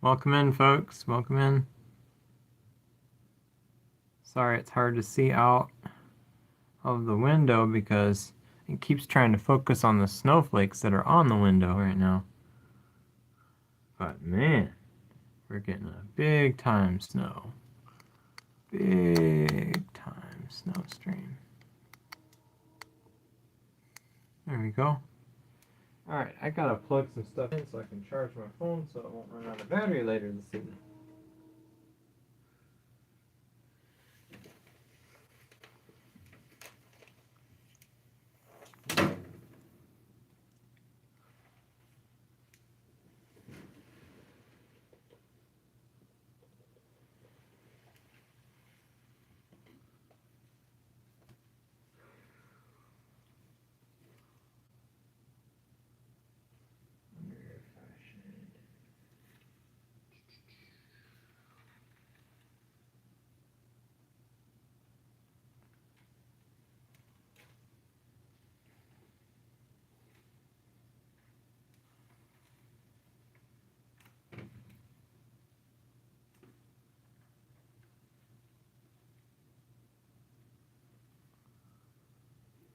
Welcome in, folks. Welcome in. Sorry, it's hard to see out of the window because it keeps trying to focus on the snowflakes that are on the window right now. But man, we're getting a big time snow. Big time snow stream. There we go. Alright, I gotta plug some stuff in so I can charge my phone so it won't run out of battery later this evening.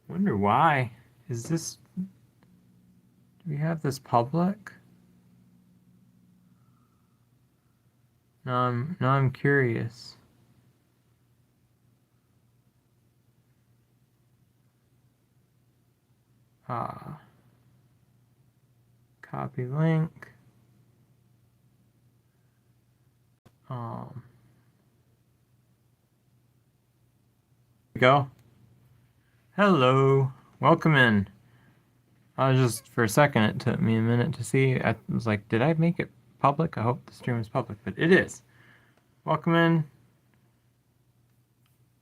Wonder why. Is this... Do we have this public? Now I'm curious. Copy link. Go. Hello. Welcome in. I was just, for a second, it took me a minute to see. I was like, did I make it public? I hope the stream is public, but it is. Welcome in.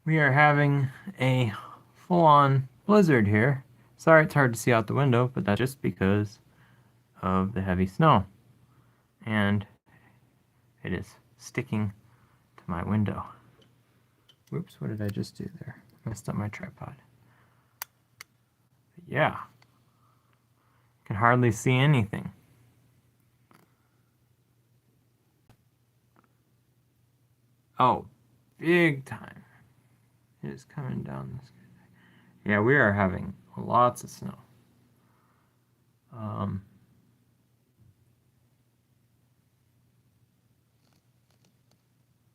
We are having a full-on blizzard here. Sorry it's hard to see out the window, but that's just because of the heavy snow. And it is sticking to my window. Whoops, what did I just do there? Messed up my tripod. But yeah. Can hardly see anything. Oh, big time. It is coming down this way. Yeah, we are having lots of snow.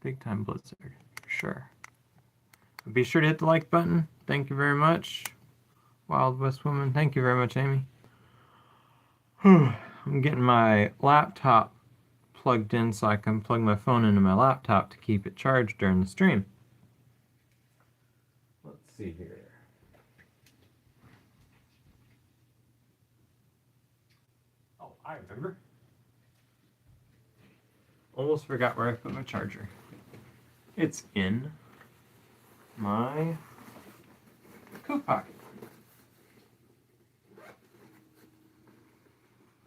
Big time blizzard, for sure. Be sure to hit the like button. Thank you very much. Wild West Woman. Thank you very much, Amy. I'm getting my laptop plugged in so I can plug my phone into my laptop to keep it charged during the stream. Let's see here. Oh, I remember. Almost forgot where I put my charger. It's in my coat pocket.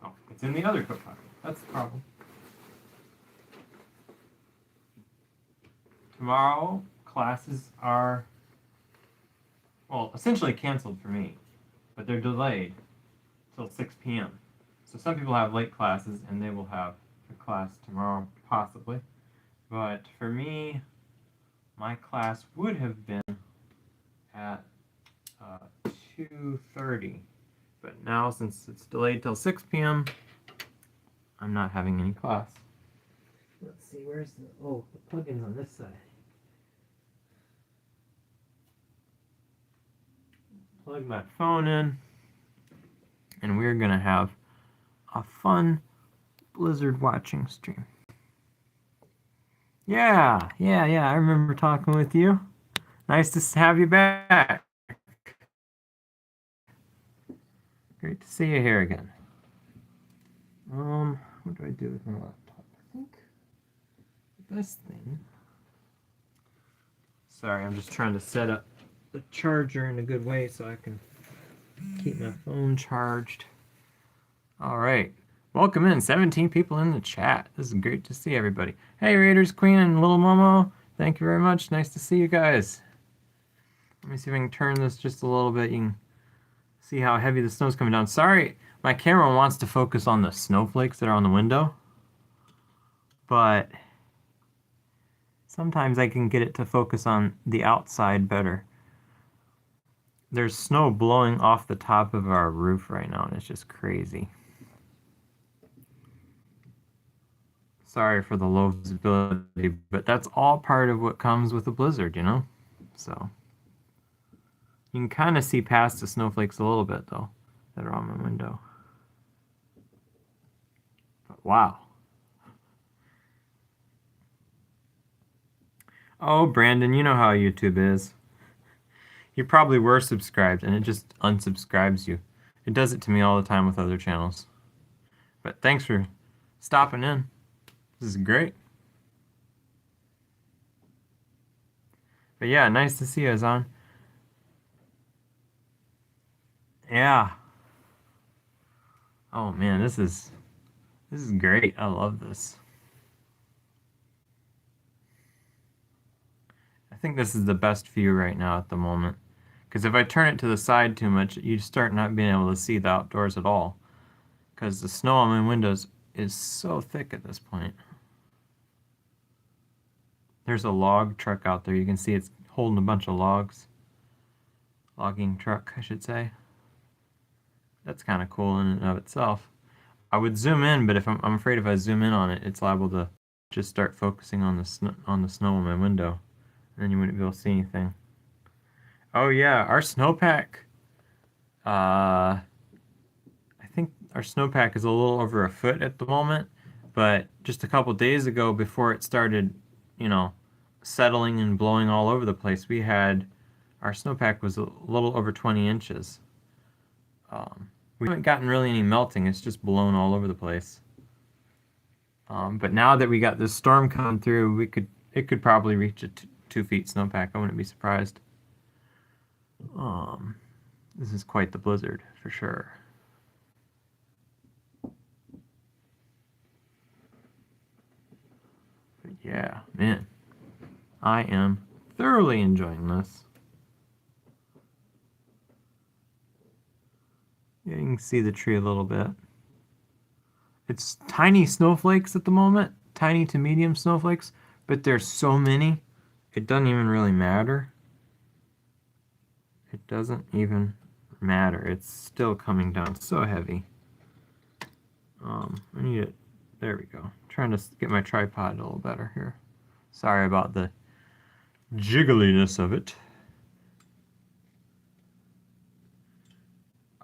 Oh, it's in the other coat pocket. That's the problem. Tomorrow, classes are, well, essentially canceled for me, but they're delayed till 6 p.m. So some people have late classes, and they will have a class tomorrow, possibly. But for me, my class would have been at 2:30. But now, since it's delayed till 6 p.m., I'm not having any class. Let's see, where's the... Oh, the plug-in's on this side. Plug my phone in, and we're going to have a fun blizzard watching stream. Yeah, I remember talking with you. Nice to have you back. Great to see you here again. What do I do with my laptop? I think the best thing... Sorry, I'm just trying to set up the charger in a good way so I can keep my phone charged. All right. Welcome in. 17 people in the chat. This is great to see everybody. Hey, Raiders Queen and Little Momo. Thank you very much. Nice to see you guys. Let me see if I can turn this just a little bit. You can see how heavy the snow's coming down. Sorry, my camera wants to focus on the snowflakes that are on the window. but sometimes I can get it to focus on the outside better. There's snow blowing off the top of our roof right now, and it's just crazy. Sorry for the low visibility, but that's all part of what comes with a blizzard, you know? So you can kind of see past the snowflakes a little bit, though, that are on my window. But wow. Oh, Brandon, you know how YouTube is. You probably were subscribed, and it just unsubscribes you. It does it to me all the time with other channels. But thanks for stopping in. This is great. But yeah, nice to see you, Azan. Yeah. Oh man, this is great. I love this. I think this is the best view right now at the moment. Because if I turn it to the side too much, you start not being able to see the outdoors at all. Because the snow on my windows is so thick at this point. There's a log truck out there. You can see it's holding a bunch of logs. Logging truck, I should say. That's kind of cool in and of itself. I would zoom in, but if I'm afraid if I zoom in on it, it's liable to just start focusing on the snow on my window, and then you wouldn't be able to see anything. Oh yeah, our snowpack. I think our snowpack is a little over a foot at the moment, but just a couple days ago, before it started, settling and blowing all over the place, our snowpack was a little over 20 inches. We haven't gotten really any melting. It's just blown all over the place. But now that we got this storm coming through, it could probably reach a 2 feet snowpack. I wouldn't be surprised. This is quite the blizzard for sure. But yeah, man, I am thoroughly enjoying this. Yeah, you can see the tree a little bit. It's tiny snowflakes at the moment, tiny to medium snowflakes, but there's so many, it doesn't even really matter. It doesn't even matter. It's still coming down so heavy. I need it. There we go. I'm trying to get my tripod a little better here. Sorry about the jiggliness of it.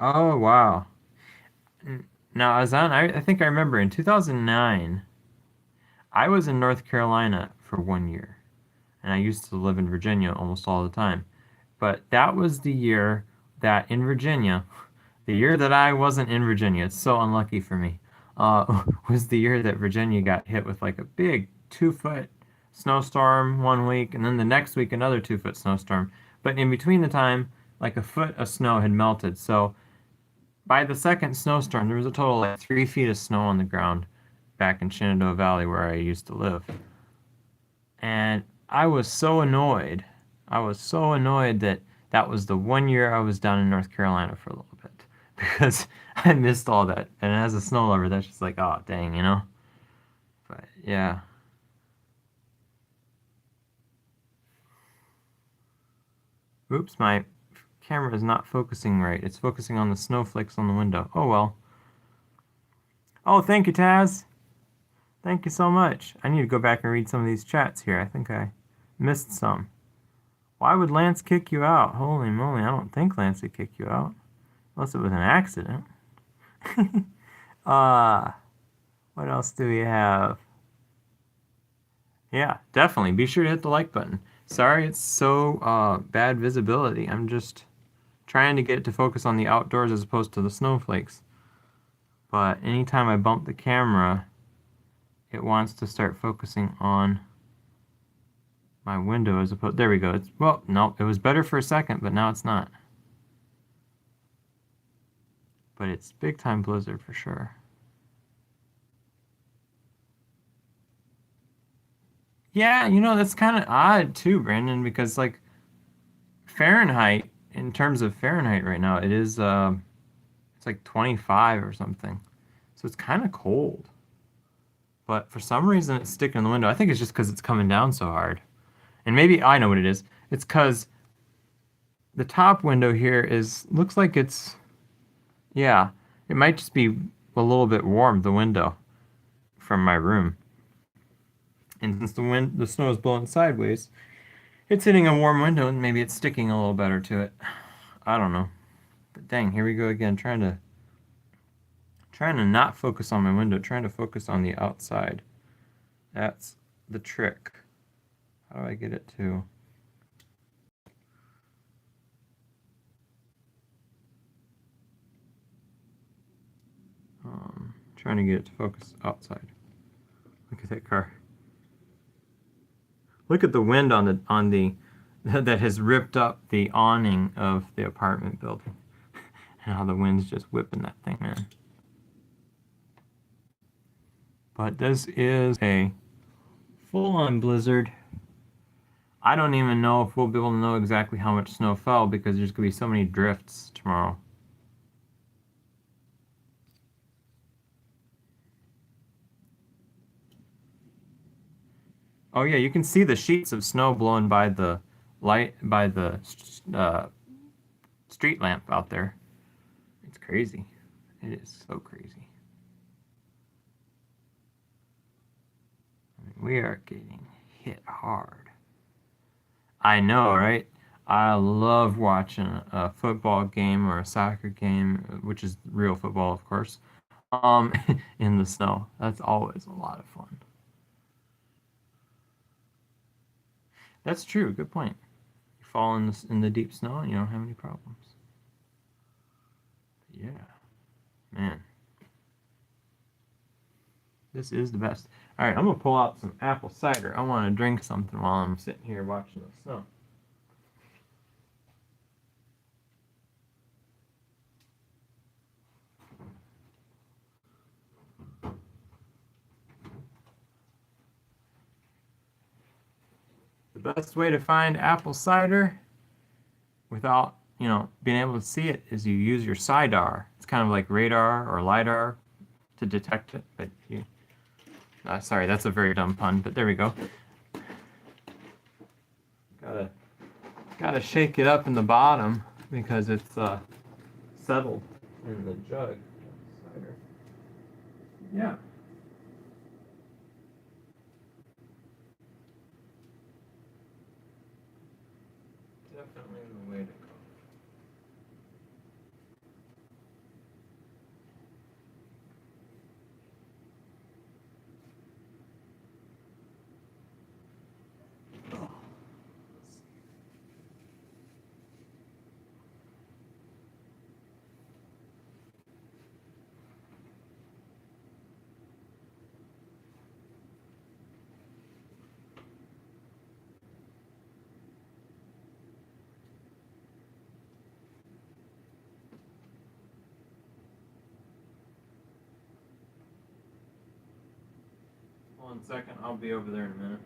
Oh, wow. Now, Azan, I think I remember in 2009, I was in North Carolina for 1 year, and I used to live in Virginia almost all the time. But that was the year that in Virginia, the year that I wasn't in Virginia, it's so unlucky for me, was the year that Virginia got hit with like a big 2-foot snowstorm 1 week, and then the next week another 2-foot snowstorm. But in between the time, like a foot of snow had melted. So by the second snowstorm, there was a total of like 3 feet of snow on the ground back in Shenandoah Valley where I used to live. And I was so annoyed. I was so annoyed that was the 1 year I was down in North Carolina for a little bit because I missed all that. And as a snow lover, that's just like, oh, dang, But yeah. Oops, my camera is not focusing right. It's focusing on the snowflakes on the window. Oh, well. Oh, thank you, Taz. Thank you so much. I need to go back and read some of these chats here. I think I missed some. Why would Lance kick you out? Holy moly, I don't think Lance would kick you out. Unless it was an accident. What else do we have? Yeah, definitely. Be sure to hit the like button. Sorry it's so bad visibility. I'm just trying to get it to focus on the outdoors as opposed to the snowflakes. But anytime I bump the camera, it wants to start focusing on my window as opposed... There we go. Well, no, it was better for a second, but now it's not. But it's big time blizzard for sure. Yeah, that's kind of odd too, Brandon, because like Fahrenheit, in terms of Fahrenheit right now, it's like 25 or something. So it's kind of cold. but for some reason it's sticking in the window. I think it's just because it's coming down so hard. And maybe I know what it is. It's because the top window here looks like it's, yeah, it might just be a little bit warm, the window from my room. And since the snow is blowing sideways, it's hitting a warm window and maybe it's sticking a little better to it. I don't know. But dang, here we go again, trying to not focus on my window, trying to focus on the outside. That's the trick. How do I get it to? Trying to get it to focus outside. Look at that car. Look at the wind on the that has ripped up the awning of the apartment building. And how the wind's just whipping that thing, man. But this is a full-on blizzard. I don't even know if we'll be able to know exactly how much snow fell because there's going to be so many drifts tomorrow. Oh yeah, you can see the sheets of snow blowing by the street lamp out there. It's crazy. It is so crazy. I mean, we are getting hit hard. I know, right? I love watching a football game or a soccer game, which is real football, of course, in the snow. That's always a lot of fun. That's true. Good point. You fall in the deep snow and you don't have any problems. Yeah, man. This is the best. All right, I'm going to pull out some apple cider. I want to drink something while I'm sitting here watching the snow. The best way to find apple cider without, being able to see it is you use your SIDAR. It's kind of like radar or LiDAR to detect it, but sorry, that's a very dumb pun, but there we go. Gotta shake it up in the bottom because it's settled in the jug. Cider. Yeah. Definitely the way to go. One second, I'll be over there in a minute.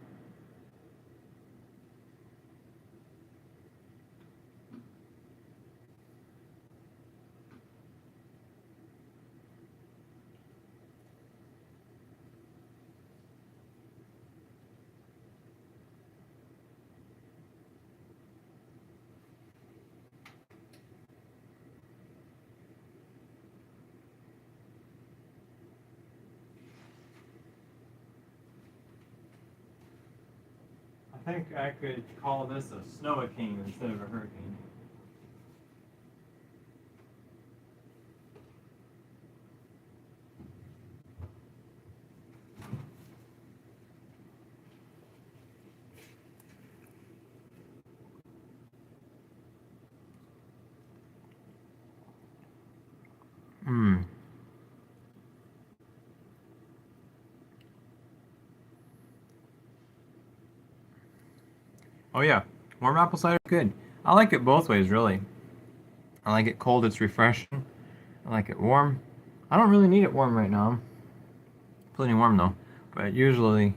I think I could call this a snow-a-king instead of a hurricane. Hmm. Oh yeah, warm apple cider is good. I like it both ways, really. I like it cold, it's refreshing. I like it warm. I don't really need it warm right now. I'm plenty warm though. But usually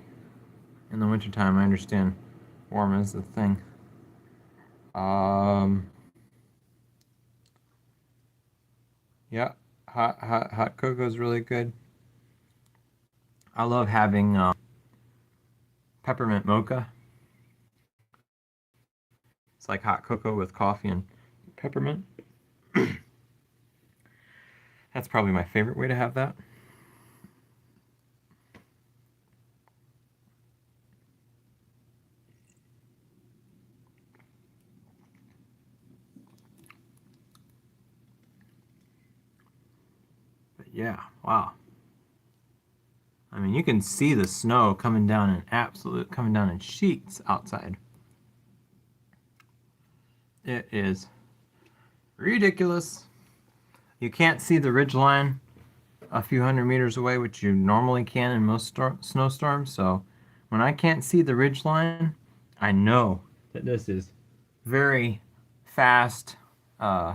in the wintertime, I understand warm is the thing. Yeah, hot cocoa is really good. I love having peppermint mocha. It's like hot cocoa with coffee and peppermint. That's probably my favorite way to have that. But yeah, wow. I mean, you can see the snow coming down in sheets outside. It is ridiculous. You can't see the ridge line a few hundred meters away, which you normally can in most snowstorms. So when I can't see the ridge line, I know that this is very fast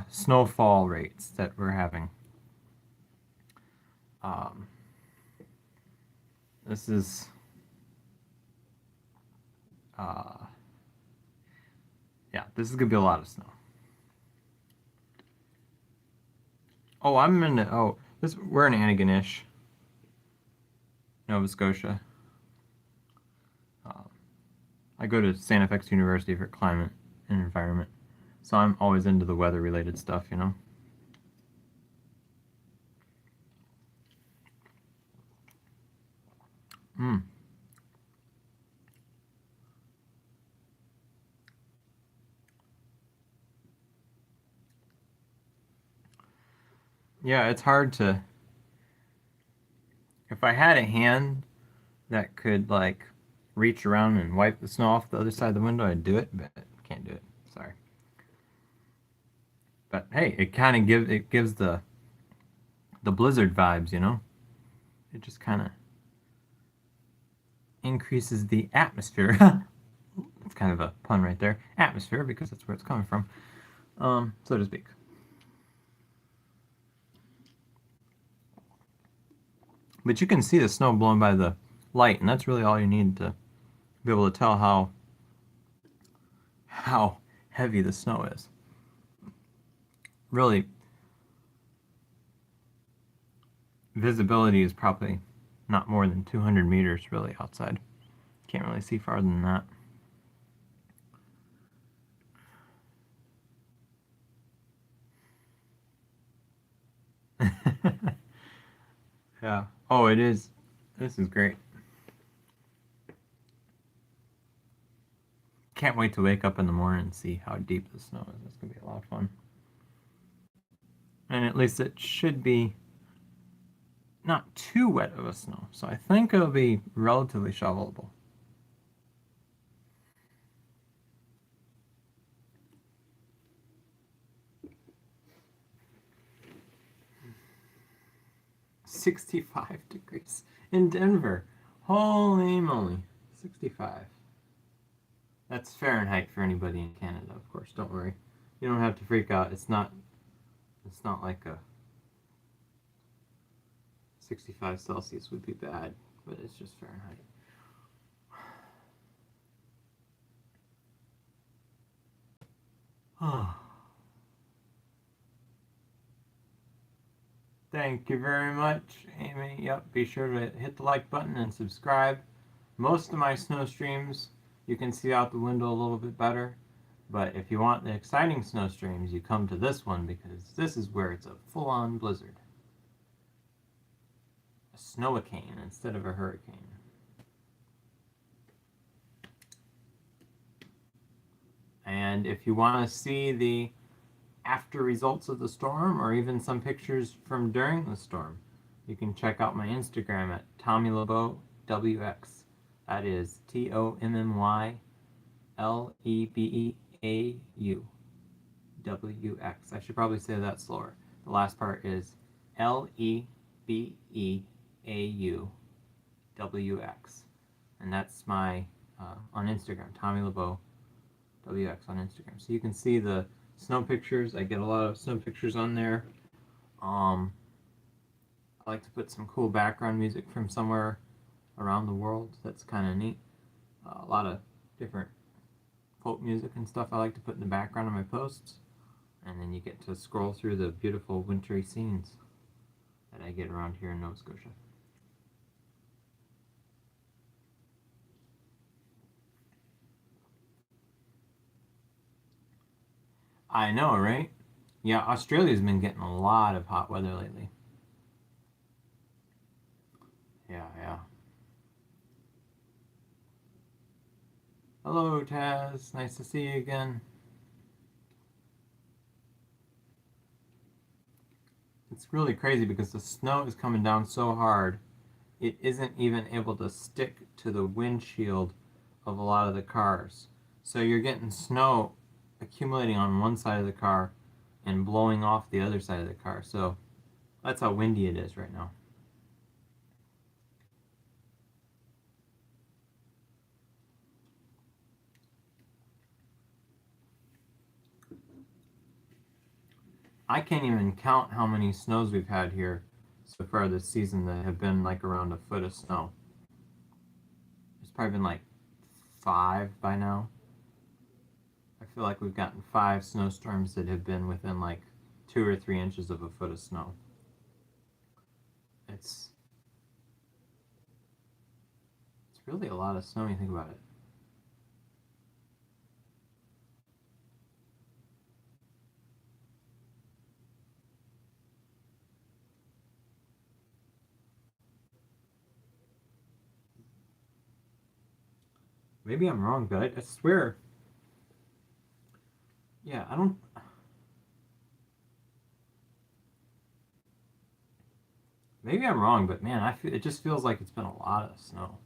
snowfall rates that we're having. Um, this is yeah, this is gonna be a lot of snow. Oh, we're in Antigonish, Nova Scotia. I go to Santa Fe University for climate and environment, so I'm always into the weather-related stuff, you know. Mm. Yeah, it's hard to. If I had a hand that could like reach around and wipe the snow off the other side of the window, I'd do it, but can't do it. Sorry. But hey, it gives the blizzard vibes, you know. It just kind of increases the atmosphere. It's kind of a pun right there. Atmosphere, because that's where it's coming from, so to speak. But you can see the snow blown by the light, and that's really all you need to be able to tell how heavy the snow is. Really, visibility is probably not more than 200 meters really outside. Can't really see farther than that. Yeah. Oh, it is. This is great. Can't wait to wake up in the morning and see how deep the snow is. It's going to be a lot of fun. And at least it should be not too wet of a snow. So I think it'll be relatively shovelable. $65 in Denver. Holy moly. 65. That's Fahrenheit for anybody in Canada, of course. Don't worry. You don't have to freak out. It's not like a 65 Celsius would be bad, but it's just Fahrenheit. Thank you very much, Amy. Yep, be sure to hit the like button and subscribe. Most of my snow streams you can see out the window a little bit better, but if you want the exciting snow streams, you come to this one because this is where it's a full-on blizzard. A snowicane instead of a hurricane. And if you want to see the after results of the storm or even some pictures from during the storm, you can check out my Instagram at Tommy Lebeau WX. That is TOMMYLEBEAU WX. I should probably say that slower. The last part is LEBEAU WX. And that's my on Instagram, Tommy Lebeau WX on Instagram. So you can see the snow pictures. I get a lot of snow pictures on there. I like to put some cool background music from somewhere around the world. That's kind of neat. A lot of different folk music and stuff I like to put in the background of my posts. And then you get to scroll through the beautiful wintry scenes that I get around here in Nova Scotia. I know, right? Yeah, Australia's been getting a lot of hot weather lately. Yeah, yeah. Hello, Taz. Nice to see you again. It's really crazy because the snow is coming down so hard, it isn't even able to stick to the windshield of a lot of the cars. So you're getting snow accumulating on one side of the car and blowing off the other side of the car. So that's how windy it is right now. I can't even count how many snows we've had here so far this season that have been like around a foot of snow. There's probably been like 5 by now. I feel like we've gotten 5 snowstorms that have been within like 2 or 3 inches of a foot of snow. It's it's really a lot of snow when you think about it. Maybe I'm wrong, but I swear, yeah, I don't. Maybe I'm wrong, but man, it just feels like it's been a lot of snow.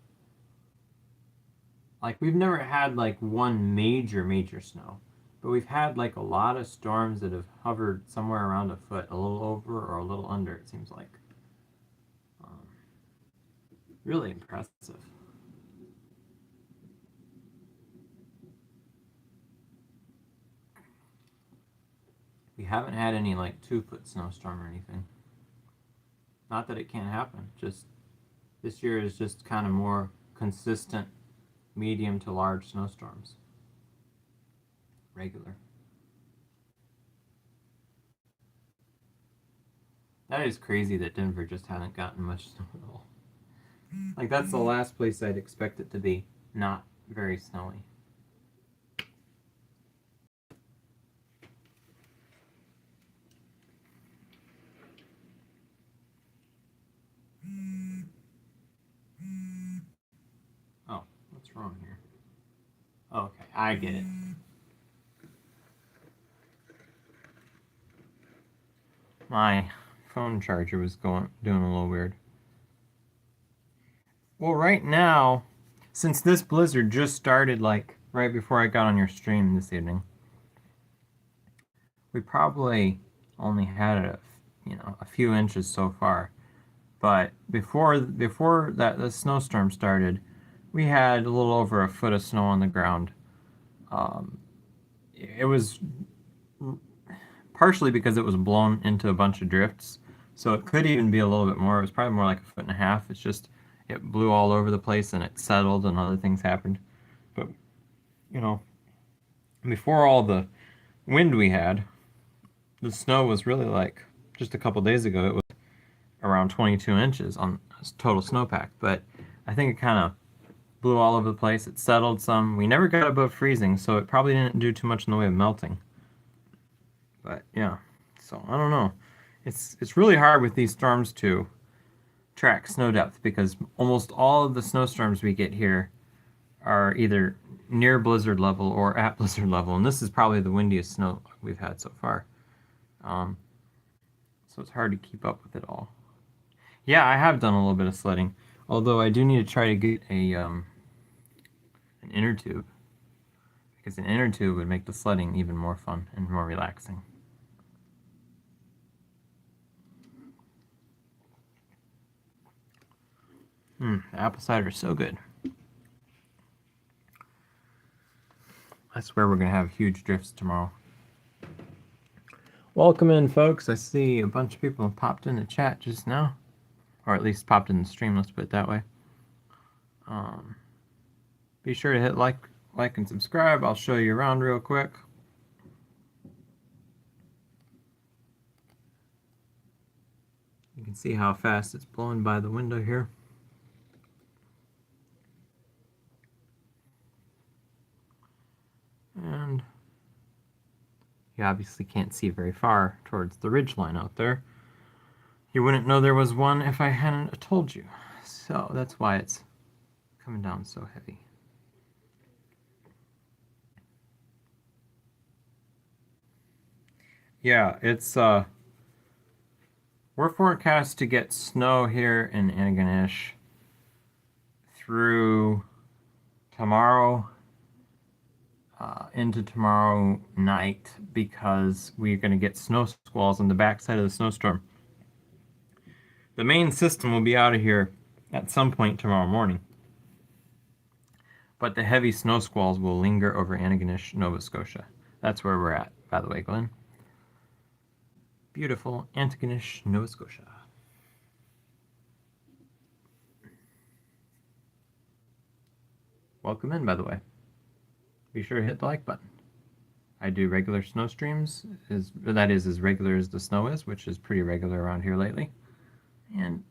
Like we've never had like one major snow, but we've had like a lot of storms that have hovered somewhere around a foot, a little over or a little under. It seems like um, really impressive. We haven't had any like 2 foot snowstorm or anything. Not that it can't happen. Just this year is just kind of more consistent, medium to large snowstorms. Regular. That is crazy that Denver just hasn't gotten much snow at all. Like that's the last place I'd expect it to be not very snowy. Oh, what's wrong here? Okay, I get it. My phone charger was doing a little weird. Well, right now, since this blizzard just started like right before I got on your stream this evening, we probably only had a few inches so far. But before that the snowstorm started, we had a little over a foot of snow on the ground. Um, it was partially because it was blown into a bunch of drifts, so it could even be a little bit more. It was probably more like a foot and a half. It's just it blew all over the place and it settled and other things happened. But you know, before all the wind we had, the snow was really like just a couple days ago. It was around 22 inches on total snowpack, but I think it kind of blew all over the place. It settled some. We never got above freezing, so it probably didn't do too much in the way of melting. But yeah, so I don't know. It's really hard with these storms to track snow depth because almost all of the snowstorms we get here are either near blizzard level or at blizzard level, and this is probably the windiest snow we've had so far. Um, so it's hard to keep up with it all. Yeah, I have done a little bit of sledding, although I do need to try to get an inner tube because an inner tube would make the sledding even more fun and more relaxing. The apple cider is so good. I swear we're gonna have huge drifts tomorrow. Welcome in, folks. I see a bunch of people have popped in the chat just now, or at least popped in the stream. Let's put it that way. Be sure to hit like and subscribe. I'll show you around real quick. You can see how fast it's blowing by the window here. And You obviously can't see very far towards the ridgeline out there. You wouldn't know there was one if I hadn't told you. So that's why it's coming down so heavy. Yeah, it's we're forecast to get snow here in Antigonish through tomorrow into tomorrow night, because we're going to get snow squalls on the backside of the snowstorm. The main system will be out of here at some point tomorrow morning, but the heavy snow squalls will linger over Antigonish, Nova Scotia. That's where we're at, by the way, Glenn. Beautiful Antigonish, Nova Scotia. Welcome in, by the way. Be sure to hit the like button. I do regular snow streams, that is as regular as the snow is, which is pretty regular around here lately. And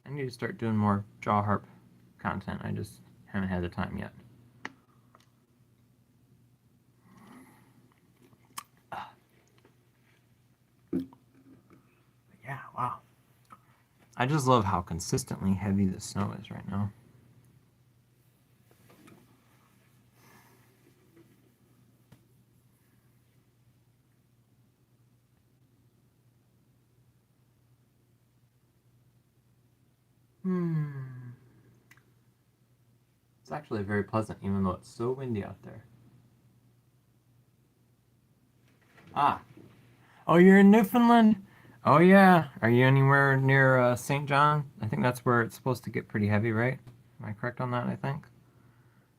I need to start doing more jaw harp content. I just haven't had the time yet. Yeah, wow. I just love how consistently heavy the snow is right now. It's actually very pleasant, even though it's so windy out there. Ah. Oh, you're in Newfoundland? Oh, yeah. Are you anywhere near St. John? I think that's where it's supposed to get pretty heavy, right? Am I correct on that, I think?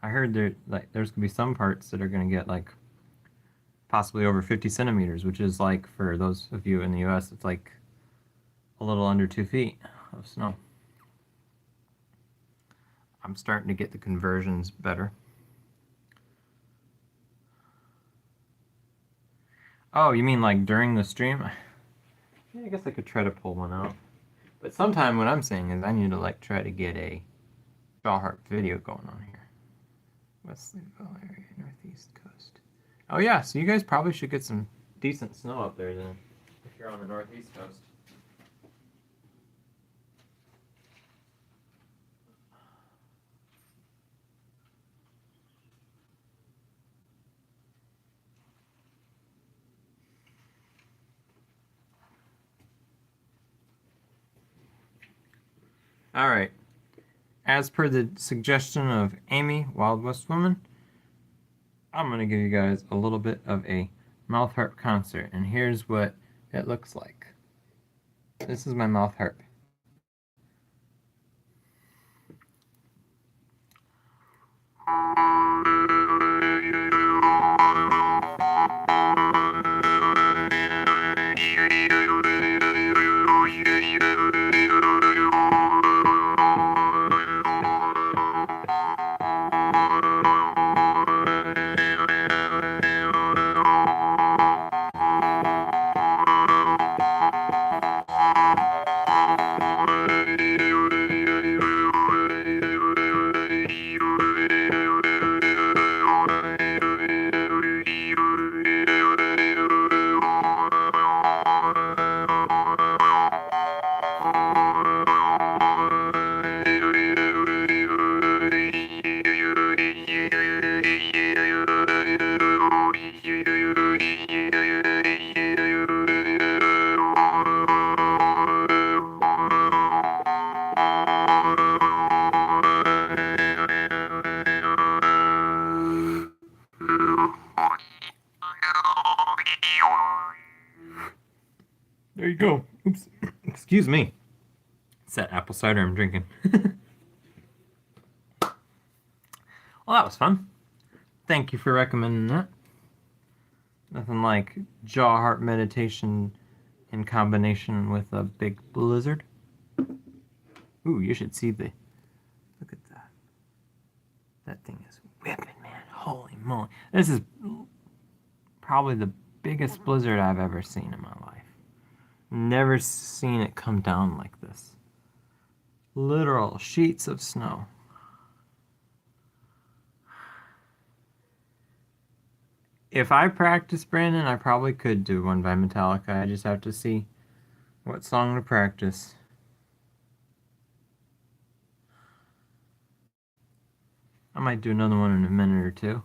I heard there's going to be some parts that are going to get, like, possibly over 50 centimeters, which is, like, for those of you in the U.S., it's like a little under 2 feet of snow. I'm starting to get the conversions better. Oh, you mean like during the stream? Yeah, I guess I could try to pull one out. But sometime what I'm saying is I need to like try to get a jaw harp video going on here. Wesleyville area, northeast coast. Oh yeah, so you guys probably should get some decent snow up there then, if you're on the northeast coast. All right. As per the suggestion of Amy, Wild West Woman, I'm going to give you guys a little bit of a mouth harp concert, and here's what it looks like. This is my mouth harp. There you go. Oops. Excuse me. It's that apple cider I'm drinking. Well, that was fun. Thank you for recommending that. Nothing like jaw harp meditation in combination with a big blizzard. Ooh, you should see the... Look at that. That thing is whipping, man. Holy moly. This is probably the biggest blizzard I've ever seen in my life. Never seen it come down like this. Literal sheets of snow. If I practice, Brandon, I probably could do one by Metallica. I just have to see what song to practice. I might do another one in a minute or two.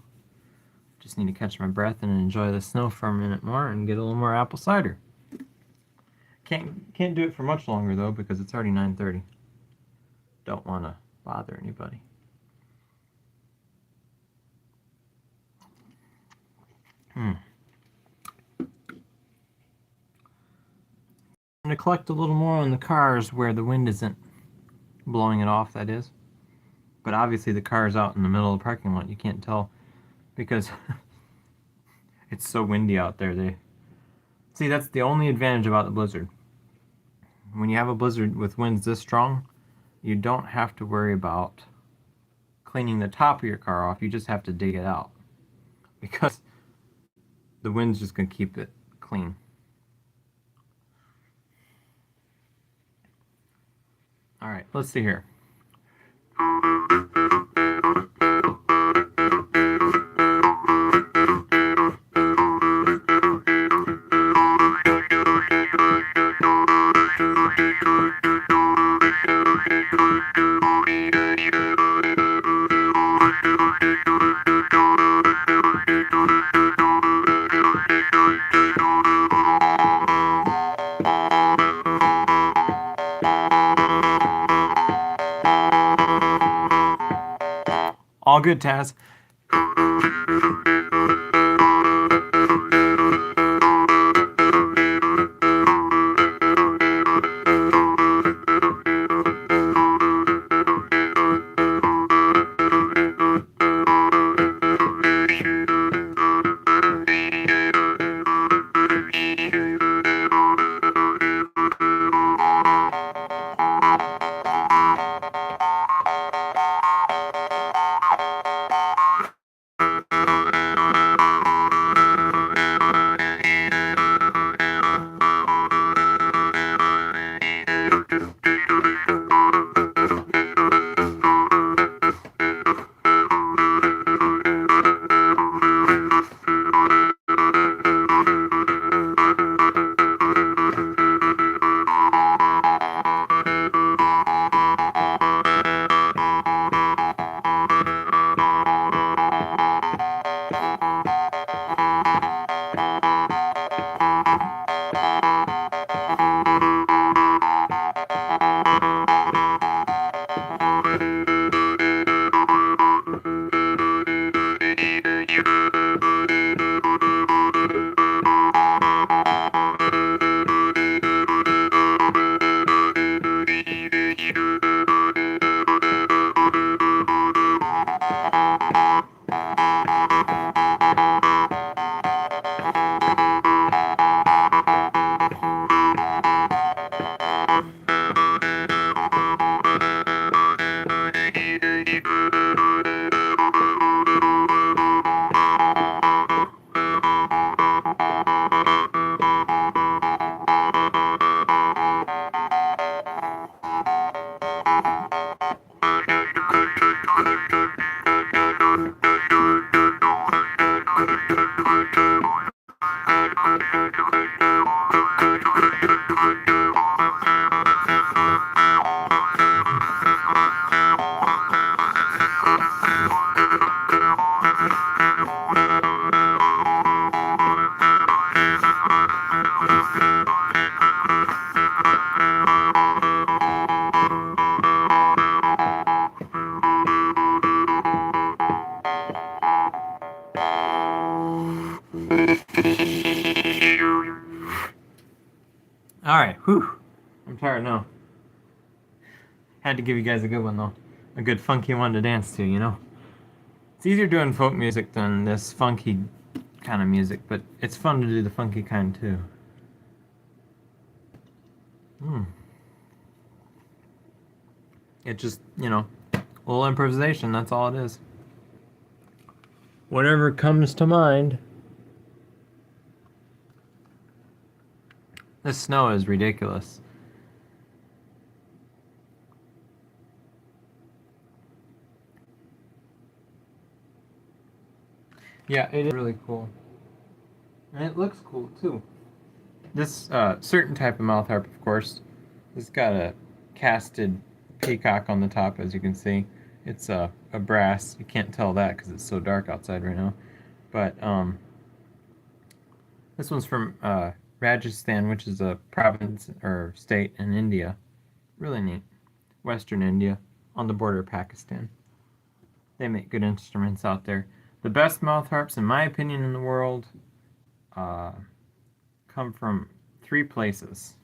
Just need to catch my breath and enjoy the snow for a minute more and get a little more apple cider. Can't do it for much longer though because it's already 9:30. Don't want to bother anybody. I'm going to collect a little more on the cars where the wind isn't blowing it off, that is. But obviously the car's out in the middle of the parking lot. You can't tell because it's so windy out there. See, that's the only advantage about the blizzard. When you have a blizzard with winds this strong, you don't have to worry about cleaning the top of your car off. You just have to dig it out because the wind's just going to keep it clean. All right, let's see here. All good, Taz. All right, whew. I'm tired now. Had to give you guys a good one though. A good funky one to dance to, you know? It's easier doing folk music than this funky kind of music, but it's fun to do the funky kind too. It just, you know, a little improvisation, that's all it is. Whatever comes to mind. This snow is ridiculous. Yeah, it is really cool. And it looks cool too. This certain type of mouth harp, of course, has got a casted peacock on the top, as you can see. It's a brass. You can't tell that because it's so dark outside right now. But this one's from Rajasthan, which is a province or state in India. Really neat. Western India, on the border of Pakistan. They make good instruments out there. The best mouth harps, in my opinion, in the world uh, come from three places.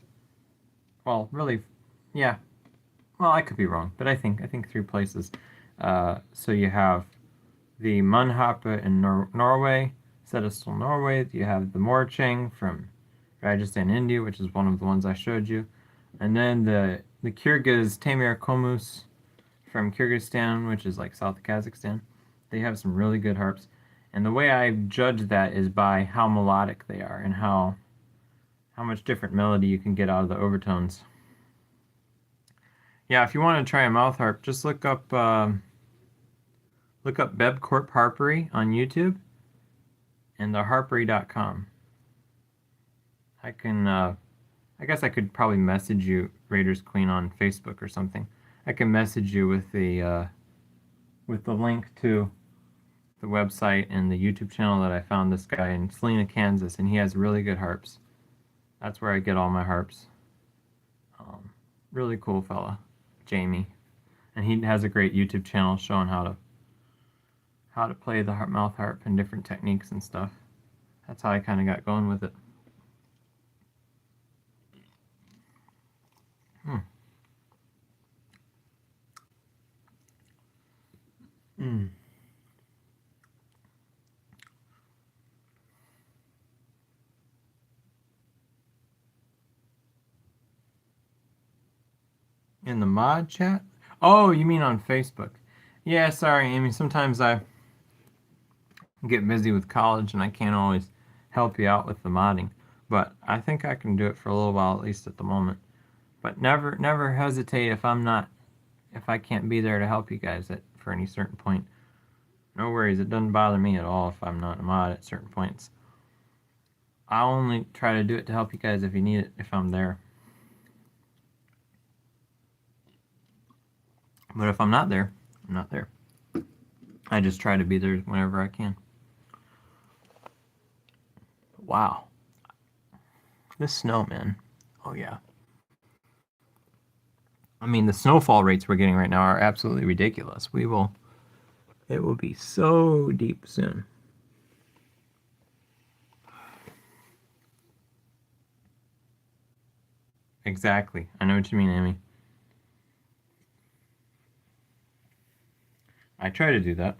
Well, really, yeah. Well, I could be wrong, but I think three places. So you have the Munhapa in Norway, Setesdal, Norway. You have the Morchang from Rajasthan, India, which is one of the ones I showed you, and then the Kyrgyz Taimyr Komus from Kyrgyzstan, which is like south of Kazakhstan. They have some really good harps, and the way I judge that is by how melodic they are and how much different melody you can get out of the overtones. Yeah, if you want to try a mouth harp, just look up Bebcorp Harpery on YouTube and the harpery.com. I guess I could probably message you, Raiders Queen, on Facebook or something. I can message you with the link to the website and the YouTube channel that I found this guy in Salina, Kansas, and he has really good harps. That's where I get all my harps. Really cool fella, Jamie, and he has a great YouTube channel showing how to play the mouth harp and different techniques and stuff. That's how I kind of got going with it. In the mod chat? Oh, you mean on Facebook? Yeah, sorry, Amy. Sometimes I get busy with college and I can't always help you out with the modding. But I think I can do it for a little while, at least at the moment. But never hesitate if I can't be there to help you guys for any certain point. No worries, it doesn't bother me at all if I'm not a mod at certain points. I'll only try to do it to help you guys if you need it, if I'm there. But if I'm not there, I'm not there. I just try to be there whenever I can. Wow. This snow, man. Oh, yeah. I mean, the snowfall rates we're getting right now are absolutely ridiculous. It will be so deep soon. Exactly. I know what you mean, Amy. I try to do that.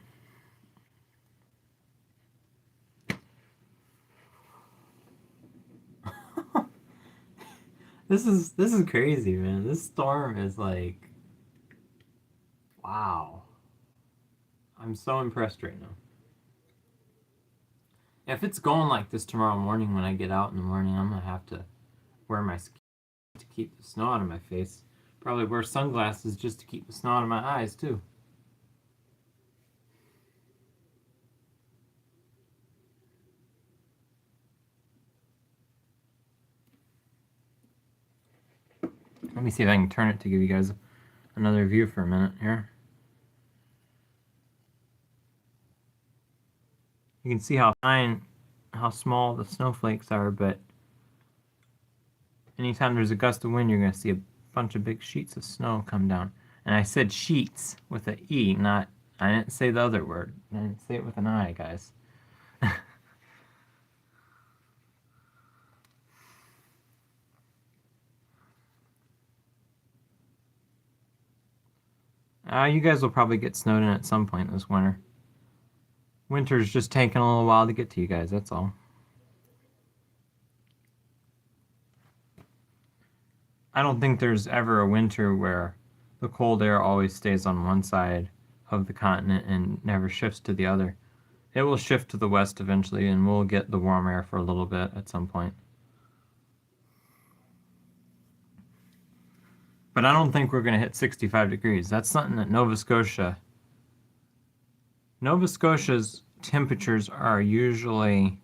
This is crazy, man. This storm is like, wow. I'm so impressed right now. If it's going like this tomorrow morning when I get out in the morning, I'm gonna have to wear my ski to keep the snow out of my face. Probably wear sunglasses just to keep the snow out of my eyes too. Let me see if I can turn it to give you guys another view for a minute here. You can see how small the snowflakes are, but anytime there's a gust of wind, you're going to see a bunch of big sheets of snow come down. And I said sheets with an E, not, I didn't say the other word. I didn't say it with an I, guys. You guys will probably get snowed in at some point this winter. Winter's just taking a little while to get to you guys, that's all. I don't think there's ever a winter where the cold air always stays on one side of the continent and never shifts to the other. It will shift to the west eventually, and we'll get the warm air for a little bit at some point. But I don't think we're going to hit 65 degrees. That's something that Nova Scotia's temperatures are usually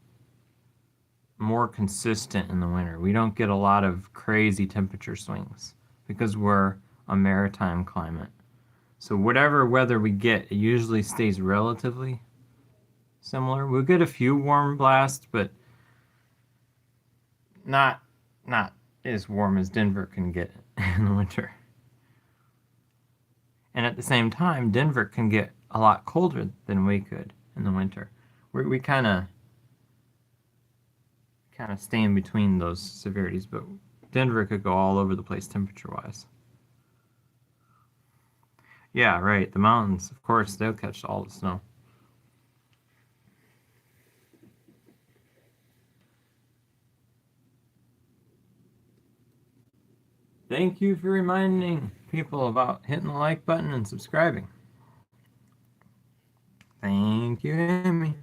more consistent in the winter. We don't get a lot of crazy temperature swings because we're a maritime climate. So whatever weather we get, it usually stays relatively similar. We'll get a few warm blasts, but not as warm as Denver can get in the winter. And at the same time, Denver can get a lot colder than we could in the winter. We kind of stay in between those severities, but Denver could go all over the place temperature-wise. Yeah, right. The mountains, of course, they'll catch all the snow. Thank you for reminding people about hitting the like button and subscribing. Thank you, Amy.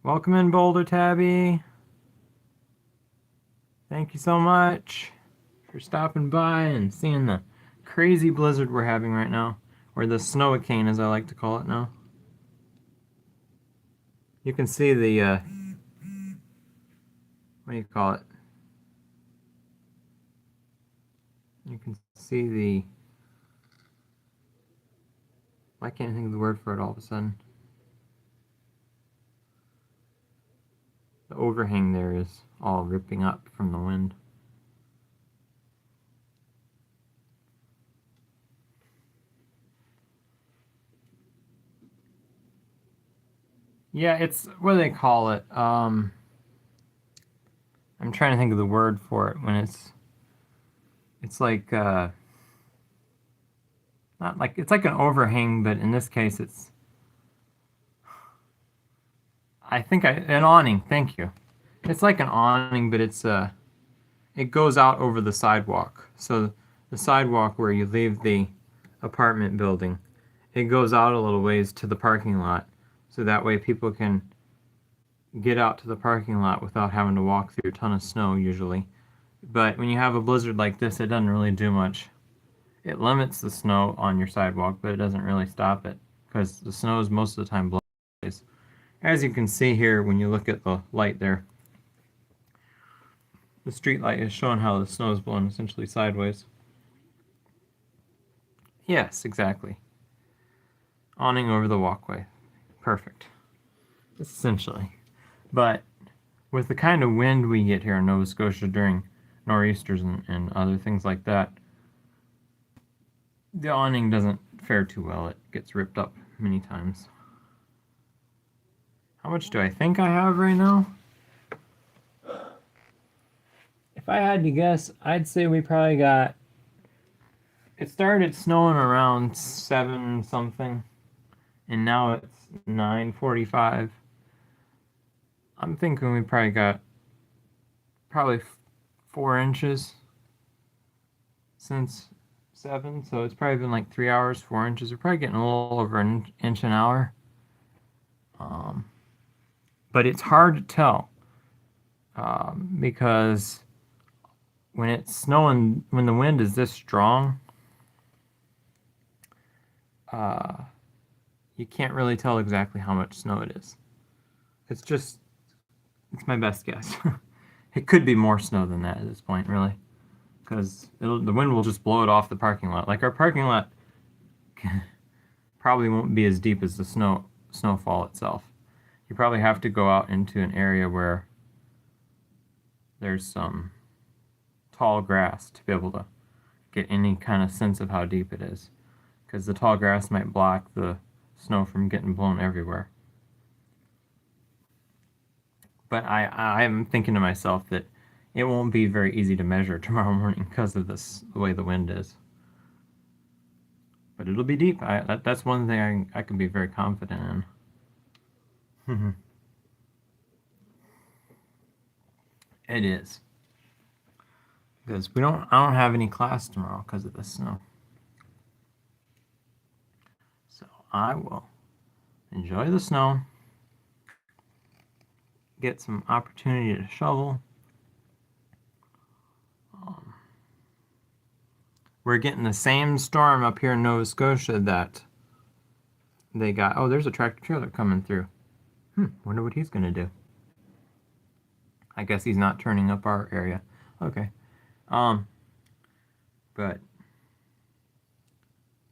Welcome in, Boulder Tabby. Thank you so much for stopping by and seeing the crazy blizzard we're having right now, or the snow-a-cane, as I like to call it now. You can see the, what do you call it? You can see the, I can't think of the word for it all of a sudden. The overhang there is all ripping up from the wind. Yeah, it's, what do they call it? I'm trying to think of the word for it when it's like, not like, it's like an overhang, but in this case it's, an awning, thank you. It's like an awning, but it goes out over the sidewalk. So the sidewalk where you leave the apartment building, it goes out a little ways to the parking lot. So that way people can get out to the parking lot without having to walk through a ton of snow usually. But when you have a blizzard like this, it doesn't really do much. It limits the snow on your sidewalk, but it doesn't really stop it because the snow is most of the time blowing. As you can see here when you look at the light there, the street light is showing how the snow is blowing essentially sideways. Yes, exactly. Awning over the walkway. Perfect. Essentially. But with the kind of wind we get here in Nova Scotia during nor'easters and other things like that, the awning doesn't fare too well. It gets ripped up many times. How much do I think I have right now? If I had to guess, I'd say we probably got... It started snowing around 7 something, and now it's 9:45. I'm thinking we probably got 4 inches since 7, so it's probably been like 3 hours, 4 inches. We're probably getting a little over an inch an hour. But it's hard to tell because when it's snowing, when the wind is this strong, you can't really tell exactly how much snow it is. It's my best guess. It could be more snow than that at this point, really, because the wind will just blow it off the parking lot. Like our parking lot probably won't be as deep as the snowfall itself. You probably have to go out into an area where there's some tall grass to be able to get any kind of sense of how deep it is, because the tall grass might block the snow from getting blown everywhere. But I'm thinking to myself that it won't be very easy to measure tomorrow morning because of the way the wind is. But it'll be deep. That's one thing I can be very confident in. It is. Because I don't have any class tomorrow because of the snow. So I will enjoy the snow, get some opportunity to shovel, we're getting the same storm up here in Nova Scotia that they got. Oh, there's a tractor trailer coming through. Wonder what he's gonna do. I guess he's not turning up our area. Okay. But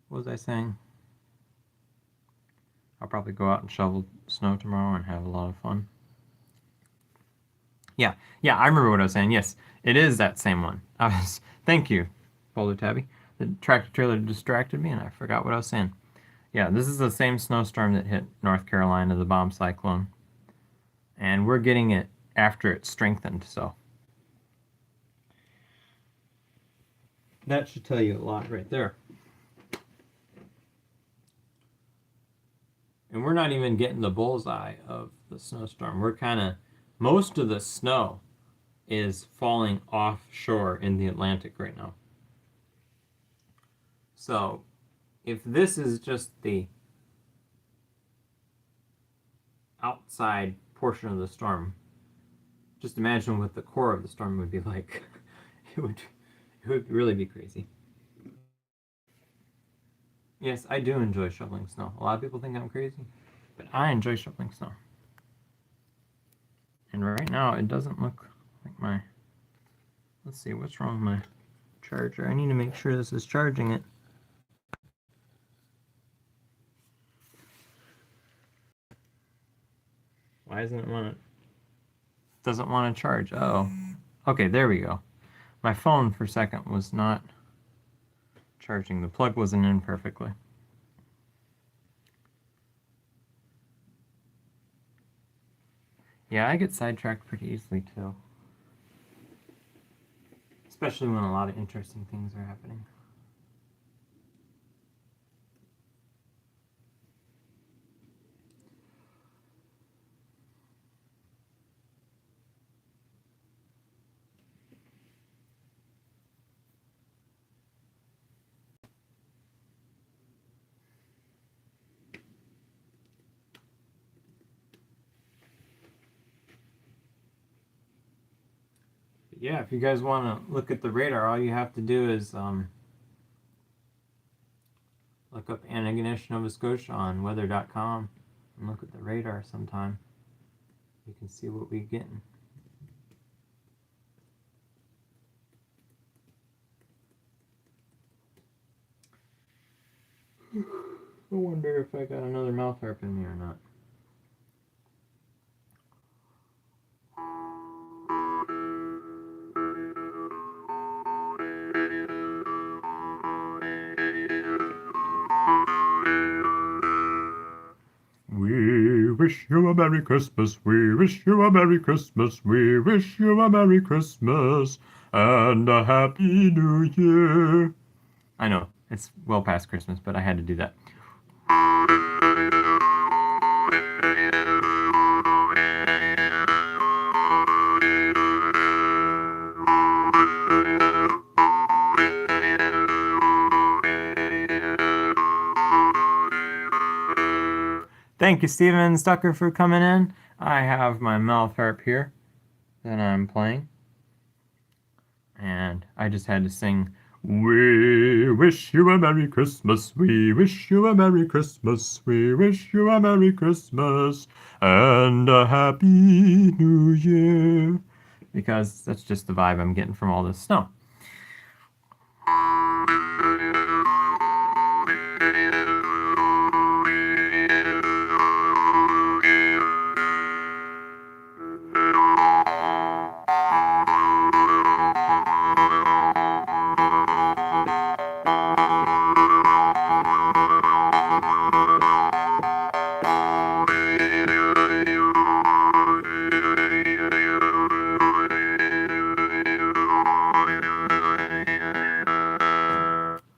what was I saying? I'll probably go out and shovel snow tomorrow and have a lot of fun. Yeah, I remember what I was saying. Yes, it is that same one. Thank you, Boulder Tabby. The tractor trailer distracted me and I forgot what I was saying. Yeah, this is the same snowstorm that hit North Carolina, the bomb cyclone. And we're getting it after it strengthened, so. That should tell you a lot right there. And we're not even getting the bullseye of the snowstorm. We're most of the snow is falling offshore in the Atlantic right now. So if this is just the outside portion of the storm, just imagine what the core of the storm would be like. It would really be crazy. Yes, I do enjoy shoveling snow. A lot of people think I'm crazy, but I enjoy shoveling snow. And right now, it doesn't look like my... Let's see, what's wrong with my charger? I need to make sure this is charging it. Why doesn't it doesn't want to charge? Oh. Okay, there we go. My phone for a second was not charging. The plug wasn't in perfectly. Yeah, I get sidetracked pretty easily too. Especially when a lot of interesting things are happening. Yeah, if you guys want to look at the radar, all you have to do is look up Antigonish, Nova Scotia on weather.com and look at the radar sometime. You can see what we're getting. I wonder if I got another mouth harp in me or not. We wish you a Merry Christmas, we wish you a Merry Christmas, we wish you a Merry Christmas and a Happy New Year. I know, it's well past Christmas, but I had to do that. Thank you, Steven Stucker, for coming in. I have my mouth harp here that I'm playing. And I just had to sing, we wish you a Merry Christmas, we wish you a Merry Christmas, we wish you a Merry Christmas and a Happy New Year. Because that's just the vibe I'm getting from all this snow.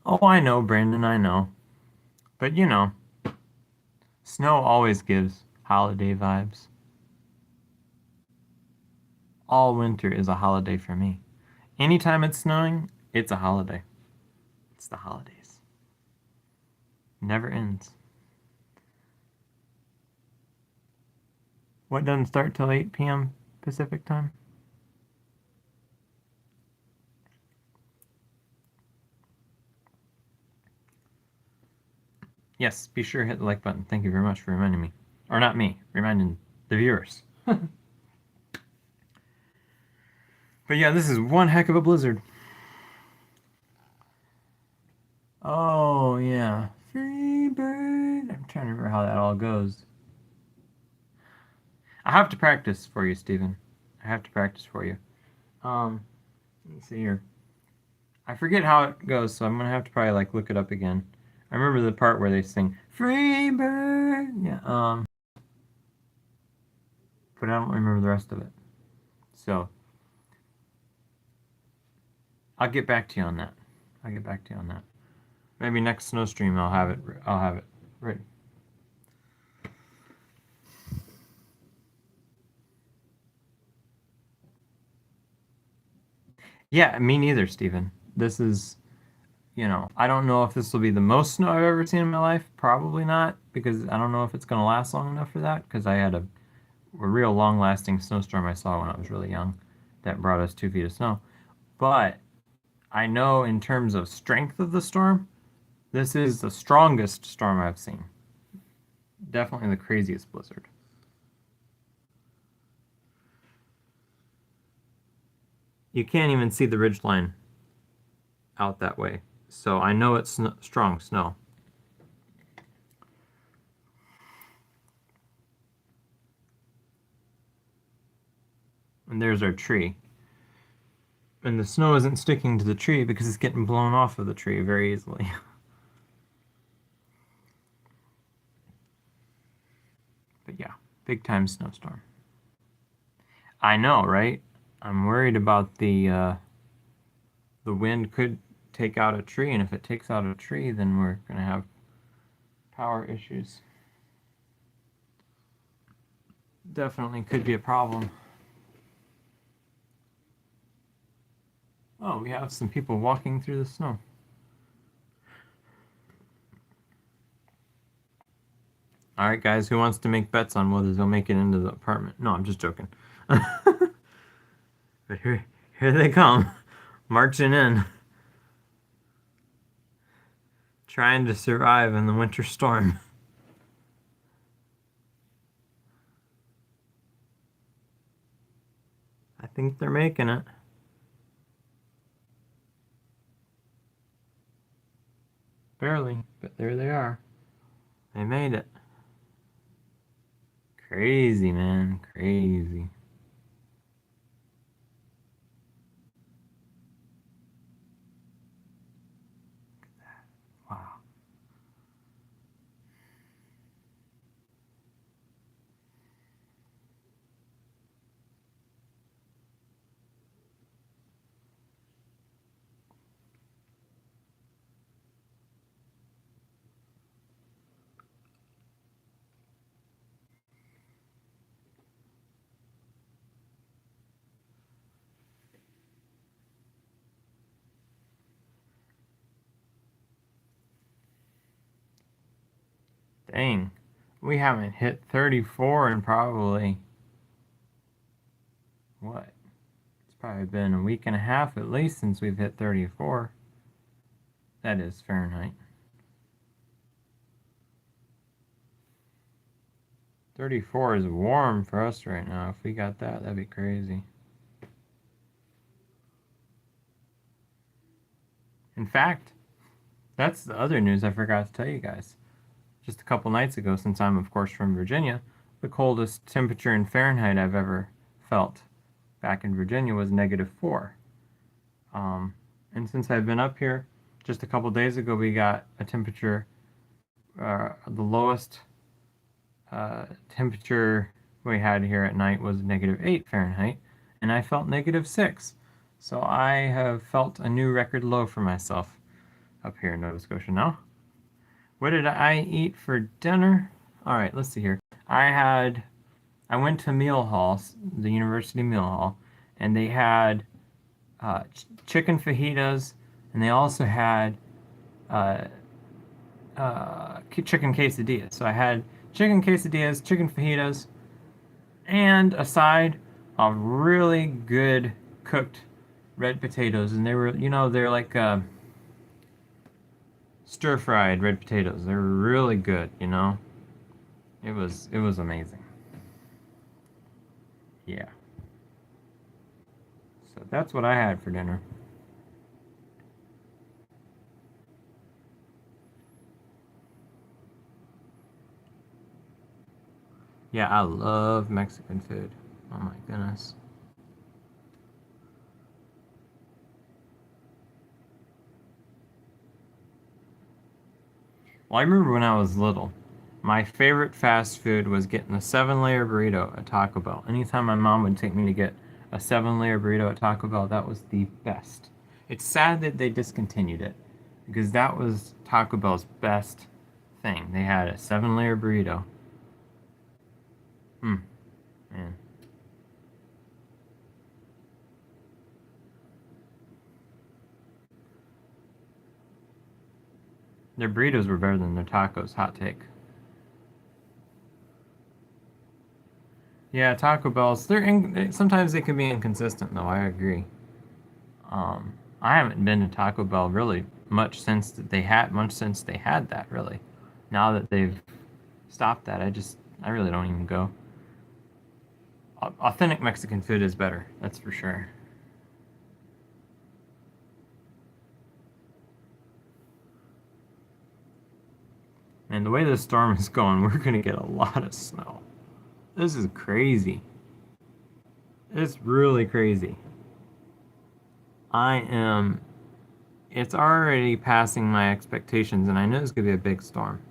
Oh, I know, Brandon, I know. But you know, snow always gives holiday vibes. All winter is a holiday for me. Anytime it's snowing, it's a holiday. It's the holidays. Never ends. What doesn't start till 8 p.m. Pacific time? Yes, be sure to hit the like button. Thank you very much for reminding me. Or not me, reminding the viewers. But yeah, this is one heck of a blizzard. Oh, yeah. Free bird. I'm trying to remember how that all goes. I have to practice for you, Steven. I have to practice for you. Let's see here. I forget how it goes, so I'm gonna have to probably like look it up again. I remember the part where they sing "Free Bird," yeah. But I don't remember the rest of it. So I'll get back to you on that. I'll get back to you on that. Maybe next snow stream I'll have it. I'll have it ready. Yeah, me neither, Stephen. This is, I don't know if this will be the most snow I've ever seen in my life. Probably not, because I don't know if it's going to last long enough for that, because I had a real long-lasting snowstorm I saw when I was really young that brought us 2 feet of snow. But I know in terms of strength of the storm, this is the strongest storm I've seen. Definitely the craziest blizzard. You can't even see the ridge line out that way. So I know it's strong snow. And there's our tree. And the snow isn't sticking to the tree because it's getting blown off of the tree very easily. But yeah, big time snowstorm. I know, right? I'm worried about the wind could take out a tree, and if it takes out a tree, then we're gonna have power issues. Definitely could be a problem. Oh, we have some people walking through the snow. All right, guys, who wants to make bets on whether they'll make it into the apartment? No, I'm just joking. But here they come, marching in, trying to survive in the winter storm. I think they're making it. Barely, but there they are. They made it. Crazy, man. Crazy. Wow. Dang. We haven't hit 34 in probably, what? It's probably been a week and a half at least since we've hit 34. That is Fahrenheit. 34 is warm for us right now. If we got that, that'd be crazy. In fact, that's the other news I forgot to tell you guys. Just a couple nights ago, since I'm, of course, from Virginia, the coldest temperature in Fahrenheit I've ever felt back in Virginia was -4. And since I've been up here, just a couple days ago, we got a temperature, the lowest temperature we had here at night was -8 Fahrenheit, and I felt -6. So I have felt a new record low for myself up here in Nova Scotia now. What did I eat for dinner? All right, let's see here. I went to meal hall, the university meal hall, and they had chicken fajitas, and they also had chicken quesadillas. So I had chicken quesadillas, chicken fajitas, and a side of really good cooked red potatoes. And they were, they're like stir-fried red potatoes. They're really good, you know? It was amazing. Yeah. So that's what I had for dinner. Yeah, I love Mexican food. Oh my goodness. Well, I remember when I was little, my favorite fast food was getting a 7-layer burrito at Taco Bell. Anytime my mom would take me to get a 7-layer burrito at Taco Bell, that was the best. It's sad that they discontinued it because that was Taco Bell's best thing. They had a 7-layer burrito. Man. Their burritos were better than their tacos. Hot take. Yeah, Taco Bell's. Sometimes they can be inconsistent, though. I agree. I haven't been to Taco Bell really much since they had that. Really, now that they've stopped that, I really don't even go. Authentic Mexican food is better. That's for sure. And the way this storm is going, we're gonna get a lot of snow. This is crazy. It's really crazy. I am. It's already passing my expectations, and I know it's gonna be a big storm.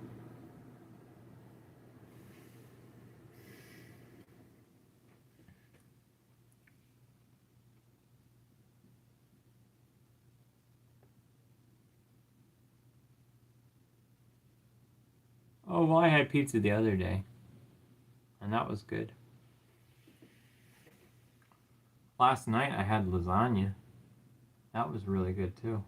Oh, well, I had pizza the other day, and that was good. Last night I had lasagna. That was really good too.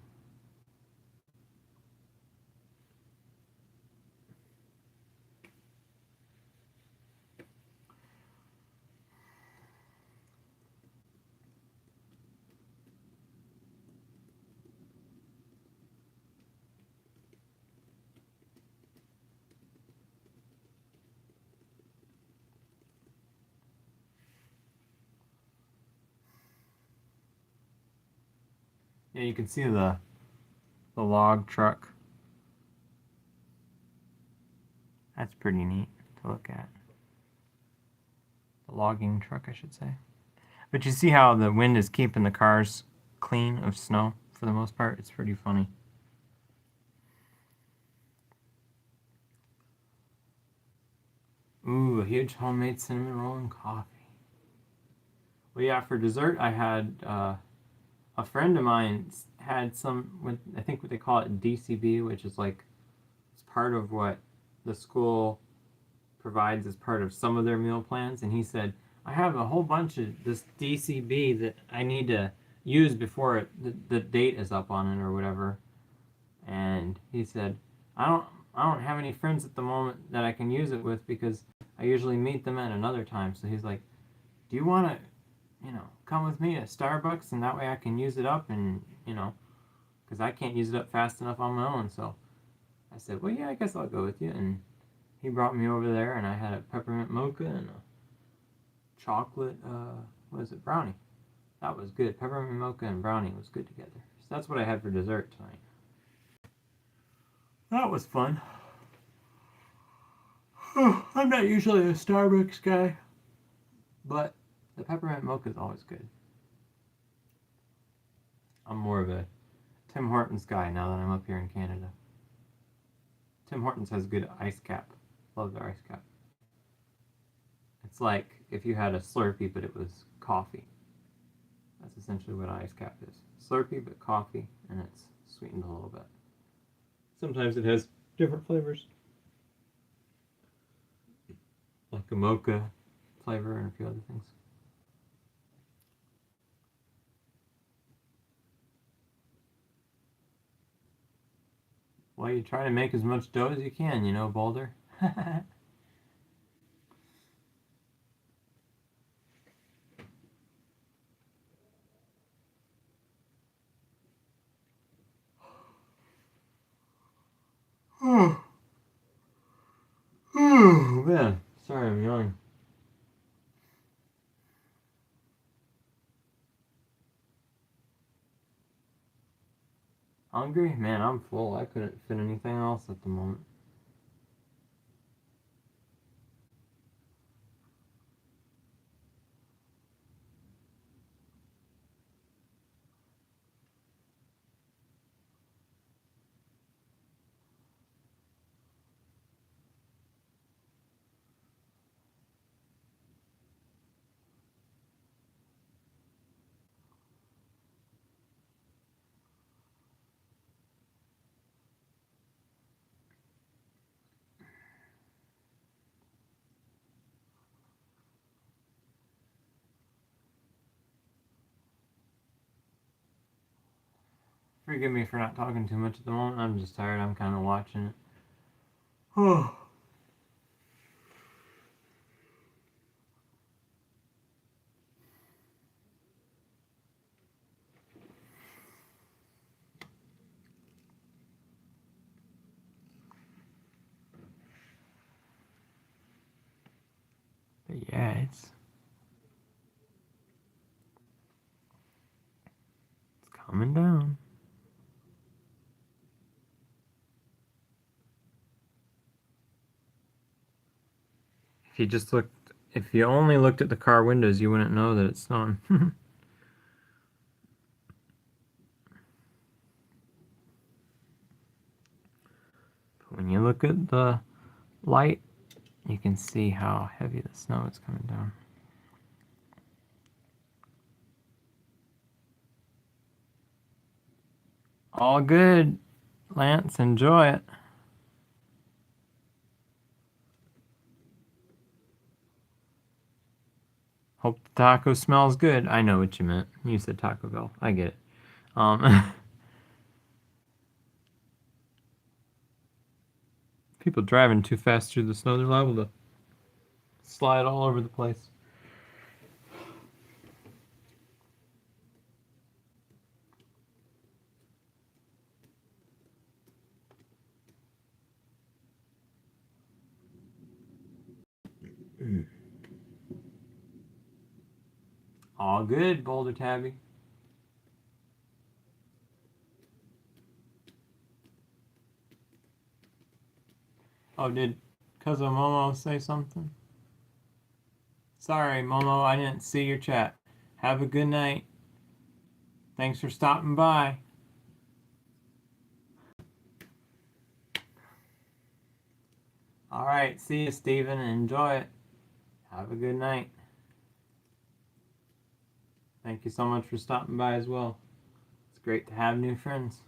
Yeah, you can see the log truck. That's pretty neat to look at. The logging truck, I should say. But you see how the wind is keeping the cars clean of snow for the most part? It's pretty funny. Ooh, a huge homemade cinnamon roll and coffee. Well, yeah, for dessert, I had a friend of mine had some, I think what they call it DCB, which is like, it's part of what the school provides as part of some of their meal plans. And he said, I have a whole bunch of this DCB that I need to use before the date is up on it or whatever. And he said, I don't have any friends at the moment that I can use it with because I usually meet them at another time. So he's like, do you want to, come with me to Starbucks and that way I can use it up and, because I can't use it up fast enough on my own. So I said, well, yeah, I guess I'll go with you. And he brought me over there and I had a peppermint mocha and a chocolate, what is it, brownie. That was good. Peppermint mocha and brownie was good together. So that's what I had for dessert tonight. That was fun. Oh, I'm not usually a Starbucks guy, but the peppermint mocha is always good. I'm more of a Tim Hortons guy now that I'm up here in Canada. Tim Hortons has good ice cap. Love their ice cap. It's like if you had a Slurpee, but it was coffee. That's essentially what ice cap is. Slurpee, but coffee, and it's sweetened a little bit. Sometimes it has different flavors, like a mocha flavor and a few other things. Well, you try to make as much dough as you can, Boulder. Oh man, sorry I'm yawning. Hungry? Man, I'm full. I couldn't fit anything else at the moment. Forgive me for not talking too much at the moment. I'm just tired. I'm kind of watching it. Oh. But yeah, it's coming down. If you only looked at the car windows, you wouldn't know that it's snowing. But when you look at the light, you can see how heavy the snow is coming down. All good, Lance. Enjoy it. Hope the taco smells good. I know what you meant. You said Taco Bell. I get it. People driving too fast through the snow, they're liable to slide all over the place. All good, Boulder Tabby. Oh, did Cousin Momo say something? Sorry, Momo, I didn't see your chat. Have a good night. Thanks for stopping by. All right, see you, Steven, and enjoy it. Have a good night. Thank you so much for stopping by as well. It's great to have new friends.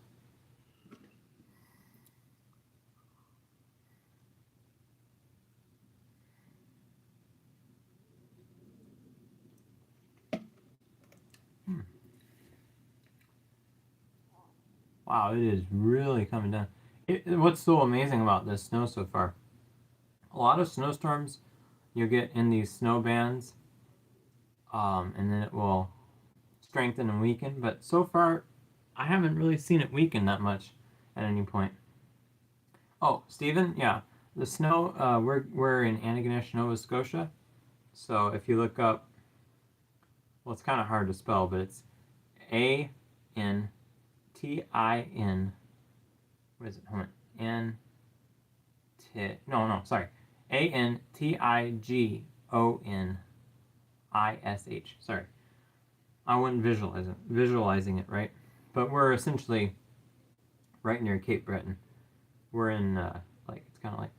Wow, it is really coming down. What's so amazing about this snow so far? A lot of snowstorms you'll get in these snow bands, and then it will strengthen and weaken. But so far, I haven't really seen it weaken that much at any point. Oh, Stephen, yeah, the snow. We're in Antigonish, Nova Scotia. So if you look up, well, it's kind of hard to spell, but it's Antin. What is it? Hold on. Sorry. Antigionish. Sorry. I wasn't visualizing it right. But we're essentially right near Cape Breton. We're in it's kind of like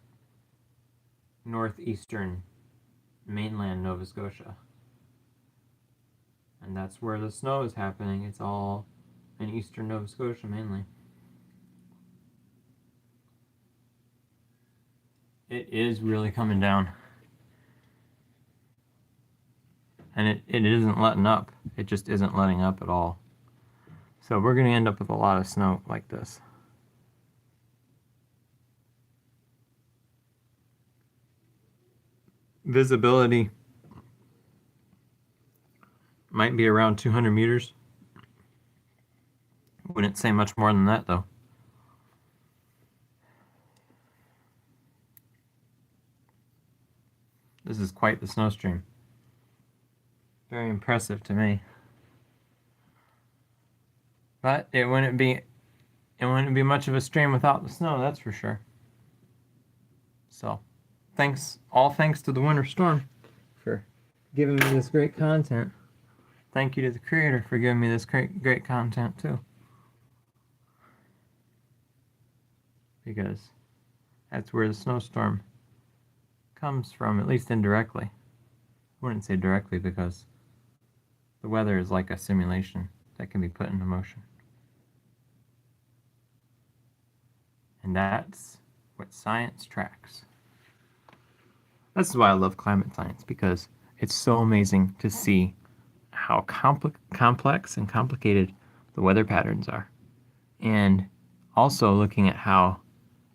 northeastern mainland Nova Scotia. And that's where the snow is happening. It's all in eastern Nova Scotia mainly. It is really coming down. And it isn't letting up. It just isn't letting up at all. So we're going to end up with a lot of snow like this. Visibility might be around 200 meters. Wouldn't say much more than that, though. This is quite the snow stream. Very impressive to me. But it wouldn't be much of a stream without the snow, that's for sure. So, all thanks to the winter storm for giving me this great content. Thank you to the creator for giving me this great content too. Because that's where the snowstorm comes from, at least indirectly. I wouldn't say directly because the weather is like a simulation that can be put into motion. And that's what science tracks. This is why I love climate science, because it's so amazing to see how complex and complicated the weather patterns are. And also looking at how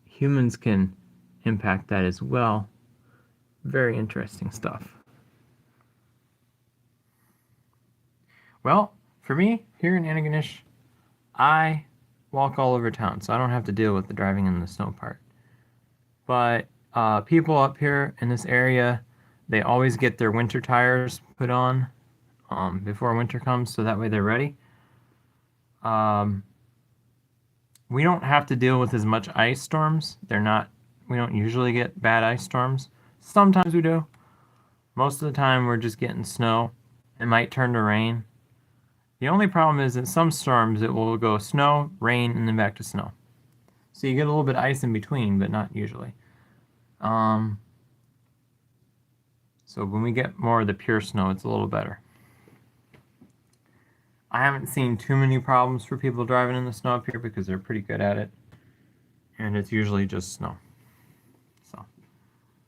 humans can impact that as well. Very interesting stuff. Well, for me, here in Antigonish, I walk all over town, so I don't have to deal with the driving in the snow part. But people up here in this area, they always get their winter tires put on before winter comes, so that way they're ready. We don't have to deal with as much ice storms. We don't usually get bad ice storms. Sometimes we do. Most of the time we're just getting snow. It might turn to rain. The only problem is that some storms it will go snow, rain, and then back to snow. So you get a little bit of ice in between, but not usually. So when we get more of the pure snow, it's a little better. I haven't seen too many problems for people driving in the snow up here because they're pretty good at it. And it's usually just snow. So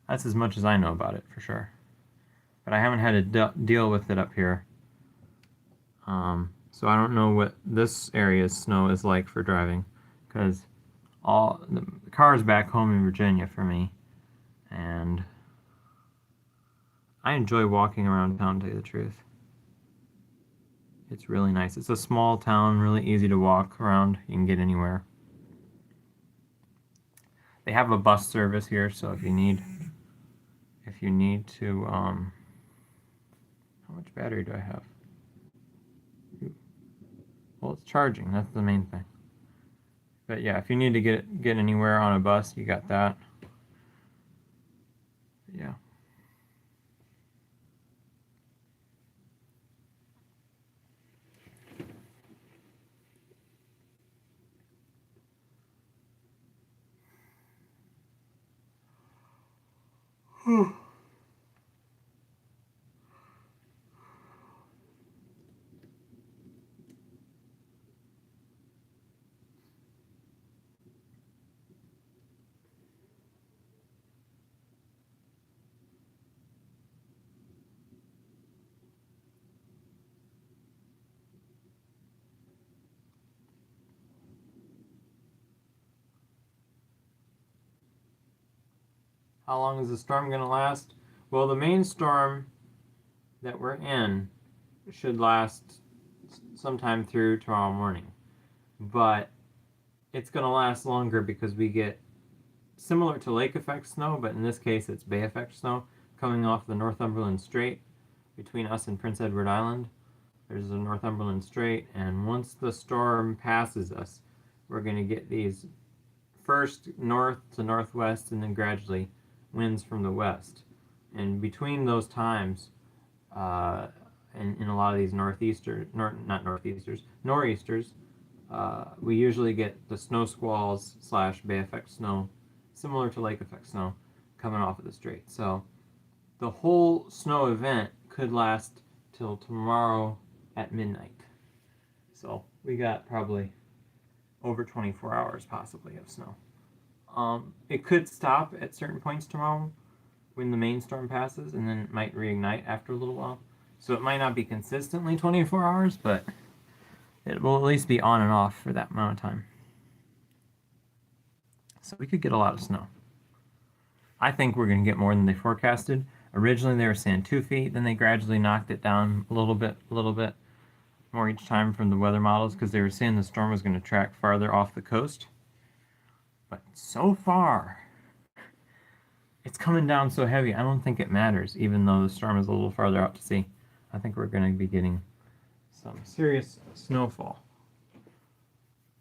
that's as much as I know about it for sure. But I haven't had to deal with it up here. So I don't know what this area's snow is like for driving, because all the cars back home in Virginia for me, and I enjoy walking around town, to tell you the truth. It's really nice. It's a small town, really easy to walk around. You can get anywhere. They have a bus service here, so if you need to, how much battery do I have? Well, it's charging. That's the main thing. But yeah, if you need to get anywhere on a bus, you got that. Yeah. How long is the storm going to last? Well, the main storm that we're in should last sometime through tomorrow morning. But it's going to last longer because we get similar to lake effect snow, but in this case it's bay effect snow coming off the Northumberland Strait between us and Prince Edward Island. There's the Northumberland Strait, and once the storm passes us, we're going to get these first north to northwest and then gradually winds from the west. And between those times, in a lot of these nor'easters, we usually get the snow squalls / bay effect snow, similar to lake effect snow, coming off of the strait. So the whole snow event could last till tomorrow at midnight. So we got probably over 24 hours possibly of snow. It could stop at certain points tomorrow when the main storm passes, and then it might reignite after a little while. So it might not be consistently 24 hours, but it will at least be on and off for that amount of time. So we could get a lot of snow. I think we're going to get more than they forecasted. Originally they were saying 2 feet, then they gradually knocked it down a little bit more each time from the weather models, because they were saying the storm was going to track farther off the coast. But so far, it's coming down so heavy. I don't think it matters, even though the storm is a little farther out to sea. I think we're going to be getting some serious snowfall.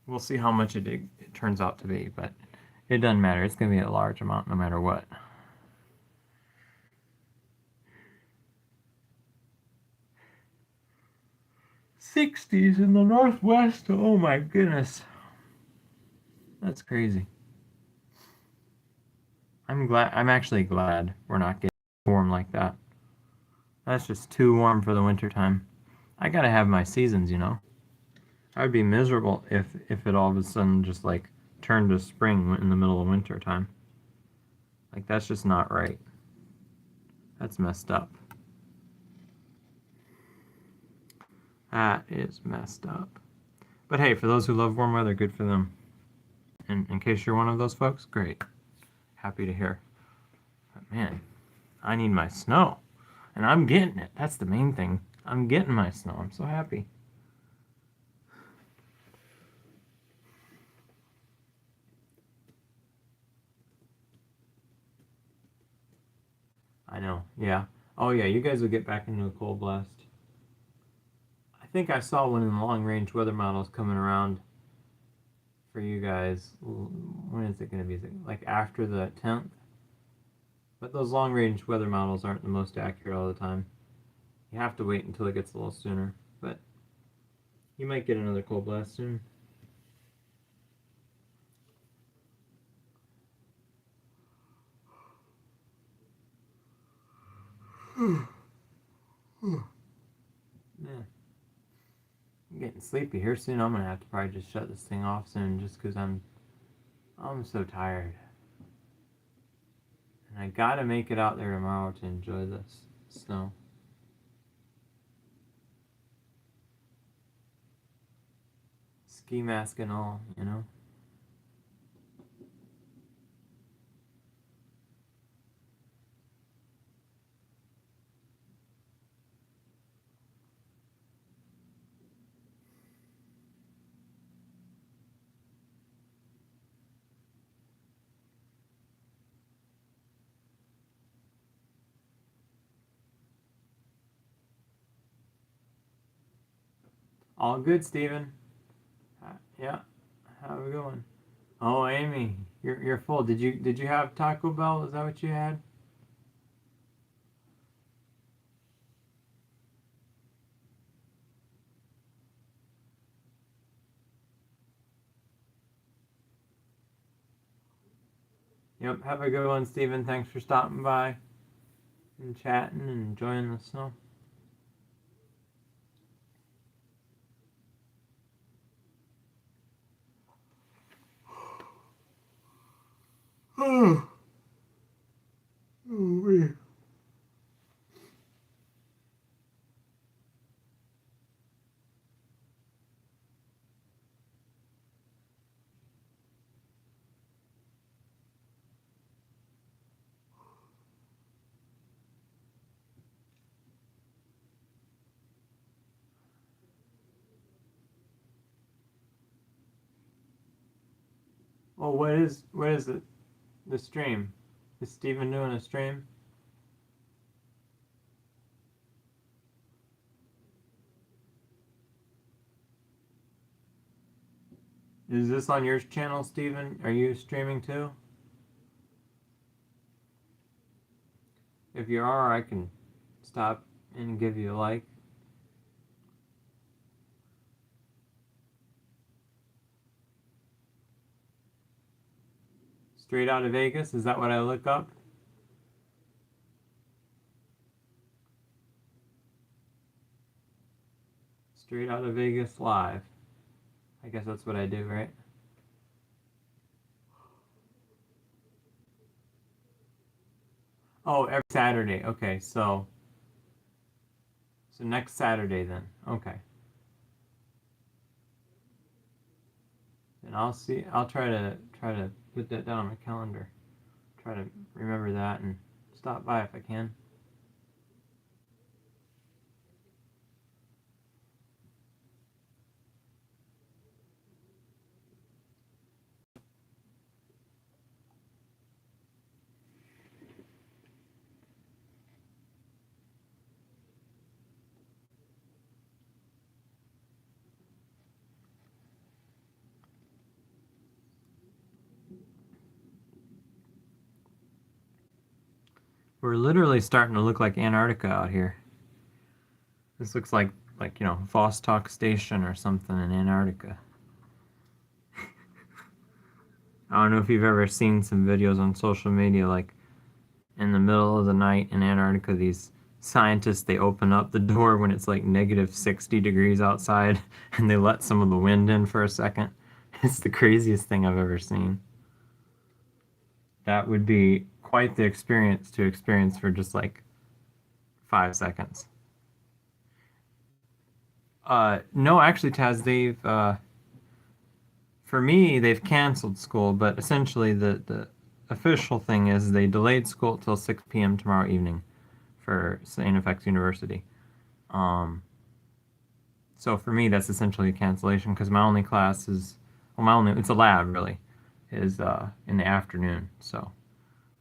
We'll see how much it turns out to be, but it doesn't matter. It's going to be a large amount no matter what. '60s in the Northwest. Oh my goodness. That's crazy. I'm actually glad we're not getting warm like that. That's just too warm for the wintertime. I gotta have my seasons, you know. I'd be miserable if it all of a sudden just like turned to spring in the middle of winter time. Like that's just not right. That's messed up. That is messed up. But hey, for those who love warm weather, good for them. And in case you're one of those folks, great. Happy to hear. But man, I need my snow. And I'm getting it. That's the main thing. I'm getting my snow. I'm so happy. I know. Yeah. Oh yeah, you guys will get back into a cold blast. I think I saw one in the long range weather models coming around for you guys. When is it going to be? Like after the 10th? But those long range weather models aren't the most accurate all the time. You have to wait until it gets a little sooner. But you might get another cold blast soon. Yeah. I'm getting sleepy here soon. I'm gonna have to probably just shut this thing off soon just because I'm so tired. And I gotta make it out there tomorrow to enjoy this snow. Ski mask and all, you know? All good, Steven. Yeah, how's it going? Oh, Amy, you're full. Did you have Taco Bell? Is that what you had? Yep. Have a good one, Steven. Thanks for stopping by and chatting and enjoying the snow. Oh, oh, oh, what is it? The stream? Is Steven doing a stream? Is this on your channel, Steven? Are you streaming too? If you are, I can stop and give you a like. Straight out of Vegas, is that what I look up? Straight out of Vegas live. I guess that's what I do, right? Oh, every Saturday. Okay, so next Saturday then. Okay. And I'll try to put that down on my calendar. Try to remember that and stop by if I can. We're literally starting to look like Antarctica out here. This looks like Vostok Station or something in Antarctica. I don't know if you've ever seen some videos on social media, like in the middle of the night in Antarctica, these scientists, they open up the door when it's like negative 60 degrees outside and they let some of the wind in for a second. It's the craziest thing I've ever seen. That would be quite the experience to experience for just like 5 seconds. No, actually, Taz, for me, they've canceled school, but essentially the official thing is they delayed school till 6 p.m. tomorrow evening for St. FX University. So for me, that's essentially a cancellation because my only class is, well, it's a lab really, is in the afternoon. So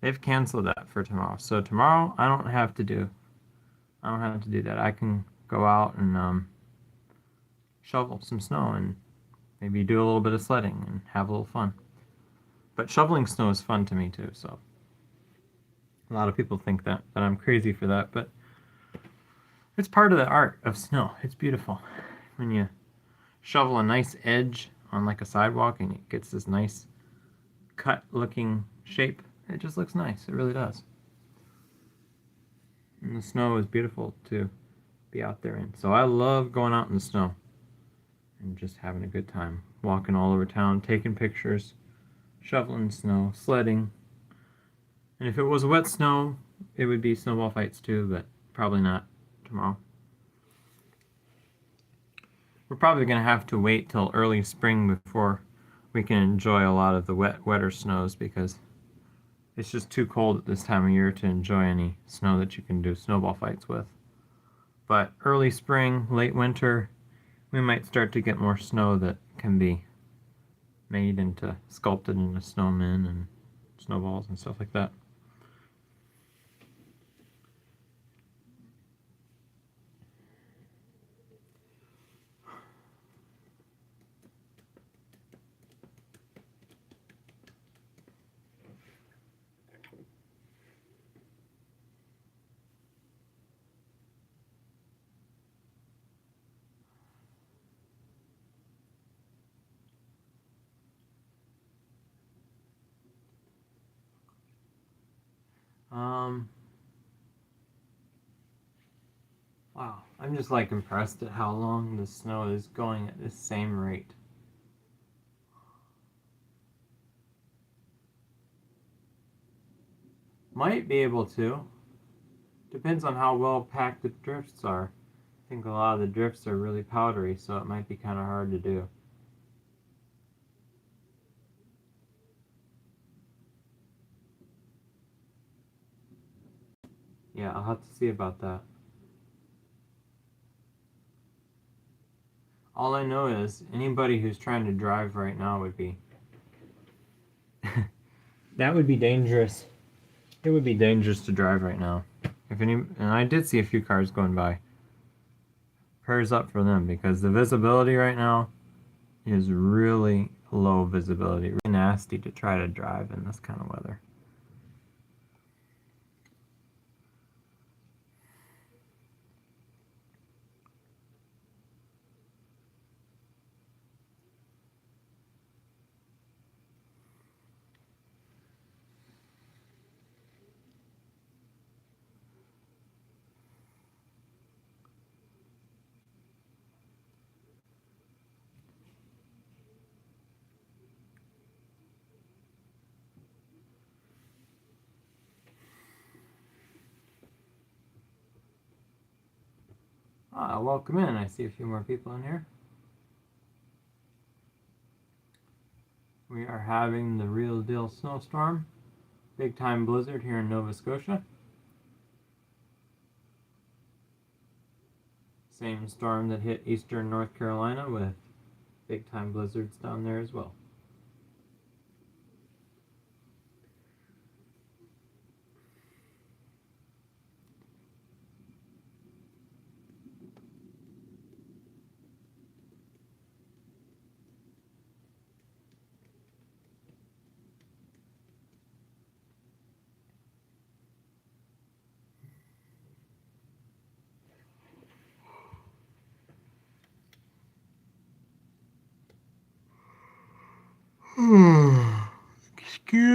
they've canceled that for tomorrow. So tomorrow I don't have to do that. I can go out and shovel some snow and maybe do a little bit of sledding and have a little fun. But shoveling snow is fun to me too, so a lot of people think that I'm crazy for that, but it's part of the art of snow. It's beautiful. When you shovel a nice edge on like a sidewalk and it gets this nice cut looking shape, it just looks nice. It really does. And the snow is beautiful to be out there in. So I love going out in the snow and just having a good time, walking all over town, taking pictures, shoveling snow, sledding. And if it was wet snow, it would be snowball fights too, but probably not tomorrow. We're probably going to have to wait till early spring before we can enjoy a lot of the wetter snows because it's just too cold at this time of year to enjoy any snow that you can do snowball fights with. But early spring, late winter, we might start to get more snow that can be made into, sculpted into snowmen and snowballs and stuff like that. Wow, I'm just like impressed at how long the snow is going at this same rate. Might be able to. Depends on how well packed the drifts are. I think a lot of the drifts are really powdery, so it might be kind of hard to do. Yeah, I'll have to see about that. All I know is anybody who's trying to drive right now would be that would be dangerous. It would be dangerous to drive right now. And I did see a few cars going by. Prayers up for them because the visibility right now is really low visibility. Really nasty to try to drive in this kind of weather. Welcome in. I see a few more people in here. We are having the real deal snowstorm, big time blizzard here in Nova Scotia. Same storm that hit eastern North Carolina with big time blizzards down there as well.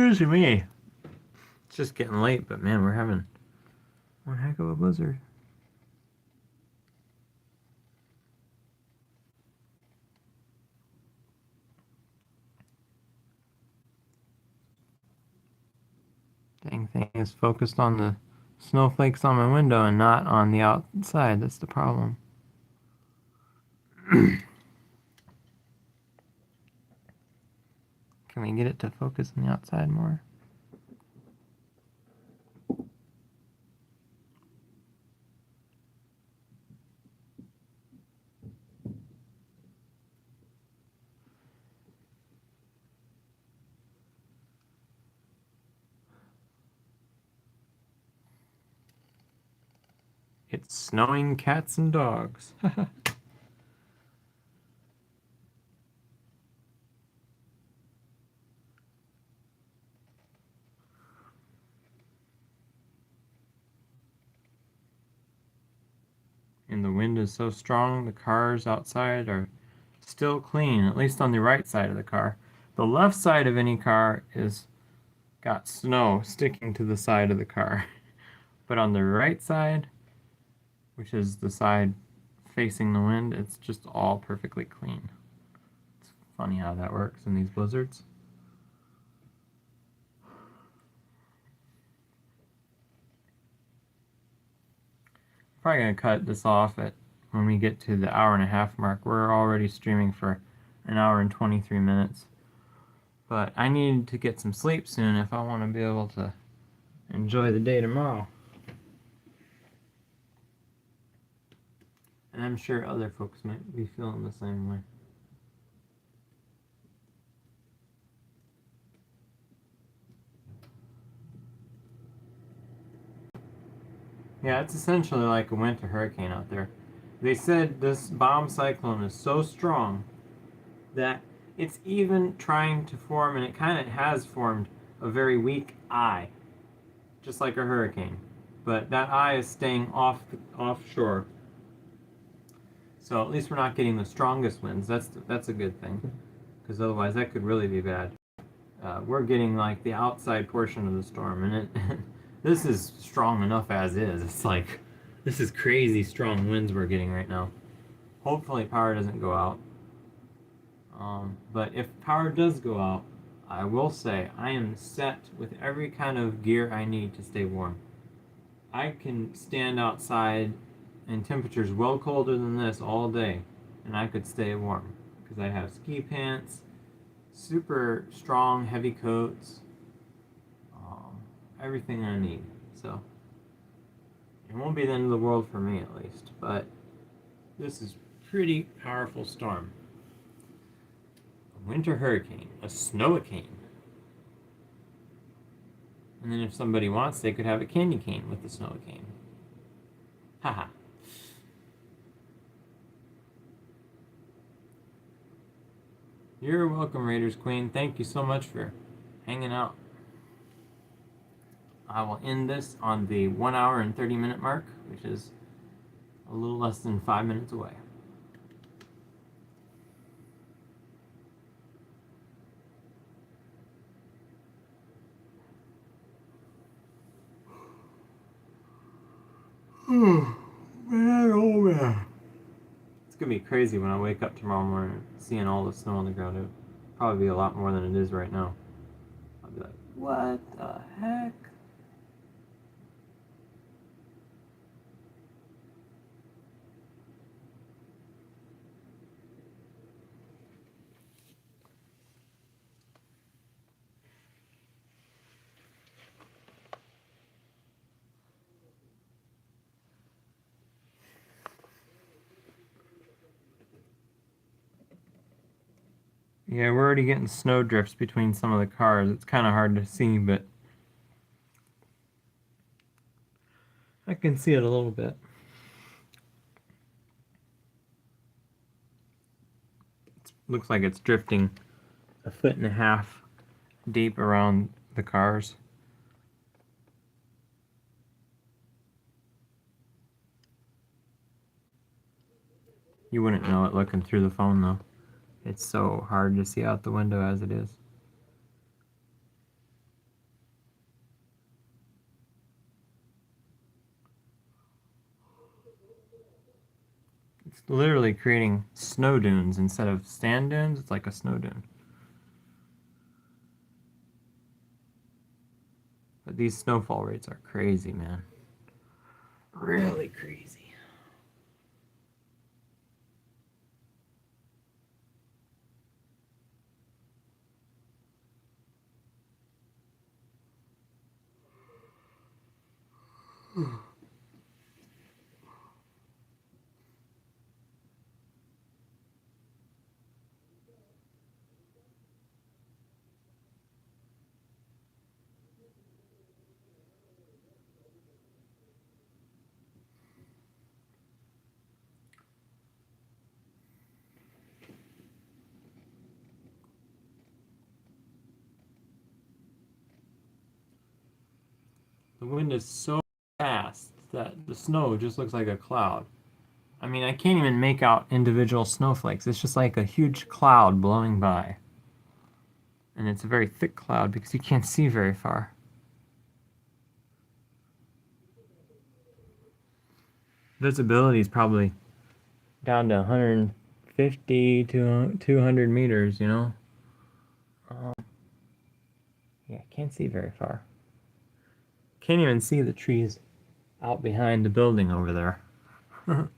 Excuse me. It's just getting late, but man, we're having one heck of a blizzard. Dang thing is focused on the snowflakes on my window and not on the outside. That's the problem. Can we get it to focus on the outside more? It's snowing cats and dogs. And the wind is so strong, the cars outside are still clean, at least on the right side of the car. The left side of any car is got snow sticking to the side of the car. But on the right side, which is the side facing the wind, it's just all perfectly clean. It's funny how that works in these blizzards. Probably gonna cut this off at when we get to the hour-and-a-half mark. We're already streaming for an hour and 23 minutes. But I need to get some sleep soon if I want to be able to enjoy the day tomorrow. And I'm sure other folks might be feeling the same way. Yeah, it's essentially like a winter hurricane out there. They said this bomb cyclone is so strong that it's even trying to form, and it kind of has formed, a very weak eye, just like a hurricane. But that eye is staying offshore. So at least we're not getting the strongest winds. That's a good thing, because otherwise that could really be bad. We're getting like the outside portion of the storm, and it this is strong enough as is. It's like, this is crazy strong winds we're getting right now. Hopefully power doesn't go out. But if power does go out, I will say I am set with every kind of gear I need to stay warm. I can stand outside in temperatures well colder than this all day, and I could stay warm because I have ski pants, super strong heavy coats, everything I need. So it won't be the end of the world for me, at least, but this is pretty powerful storm. A winter hurricane, a snow-a-cane. And then if somebody wants, they could have a candy cane with the snow-a-cane. Haha. You're welcome, Raiders Queen. Thank you so much for hanging out. I will end this on the 1 hour and 30 minute mark, which is a little less than 5 minutes away. Man, oh man. It's gonna be crazy when I wake up tomorrow morning seeing all the snow on the ground. It'll probably be a lot more than it is right now. I'll be like, what the heck? Yeah, we're already getting snow drifts between some of the cars. It's kind of hard to see, but I can see it a little bit. It looks like it's drifting 1.5 feet deep around the cars. You wouldn't know it looking through the phone, though. It's so hard to see out the window as it is. It's literally creating snow dunes instead of sand dunes. It's like a snow dune. But these snowfall rates are crazy, man. Really crazy. The wind is so fast that the snow just looks like a cloud. I mean, I can't even make out individual snowflakes. It's just like a huge cloud blowing by. And it's a very thick cloud because you can't see very far. Visibility is probably down to 150 to 200 meters, you know? Yeah, can't see very far. Can't even see the trees out behind the building over there.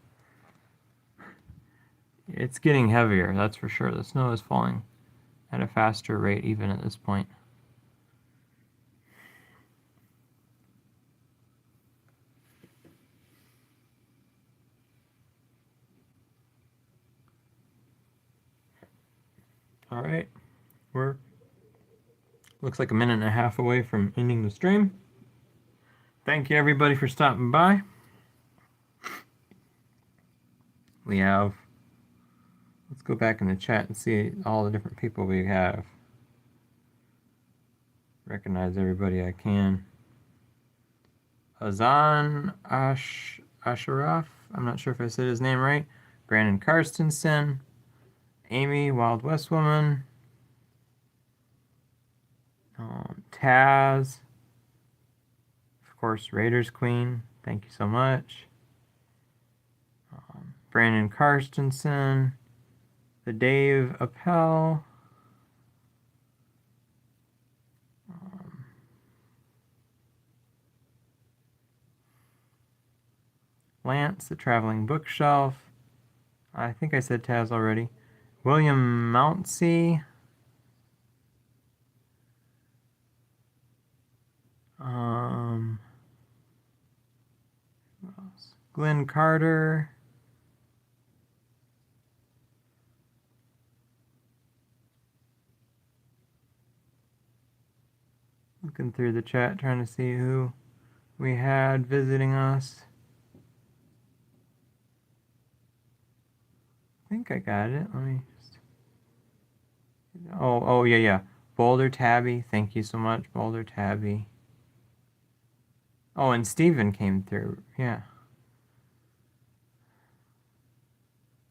It's getting heavier, that's for sure. The snow is falling at a faster rate even at this point. All right, we're looks like a minute and a half away from ending the stream. Thank you everybody for stopping by. We have, let's go back in the chat and see all the different people we have. Recognize everybody I can. Azan Ashraf, I'm not sure if I said his name right. Brandon Karstensen, Amy, Wild West Woman, Taz, of course, Raiders Queen, thank you so much. Brandon Karstensen, the Dave Appel, Lance, the Traveling Bookshelf, I think I said Taz already, William Mountsie, Glenn Carter, looking through the chat trying to see who we had visiting us. I think I got it. Let me just... Oh yeah. Boulder Tabby, thank you so much, Boulder Tabby. Oh, and Steven came through, yeah.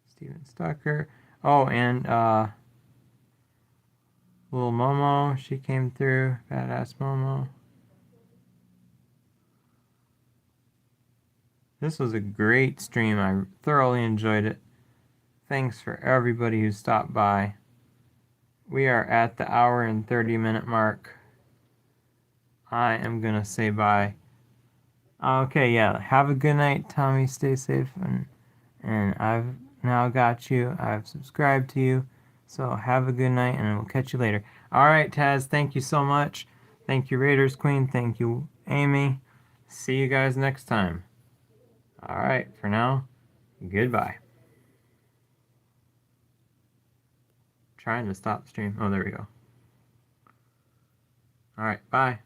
Steven Stucker. Oh, and little Momo, she came through. Badass Momo. This was a great stream. I thoroughly enjoyed it. Thanks for everybody who stopped by. We are at the hour and 30-minute mark. I am gonna say bye. Okay, yeah. Have a good night, Tommy. Stay safe, and I've now got you. I've subscribed to you. So have a good night, and we'll catch you later. All right, Taz. Thank you so much. Thank you, Raiders Queen. Thank you, Amy. See you guys next time. All right. For now, goodbye. Trying to stop the stream. Oh, there we go. All right. Bye.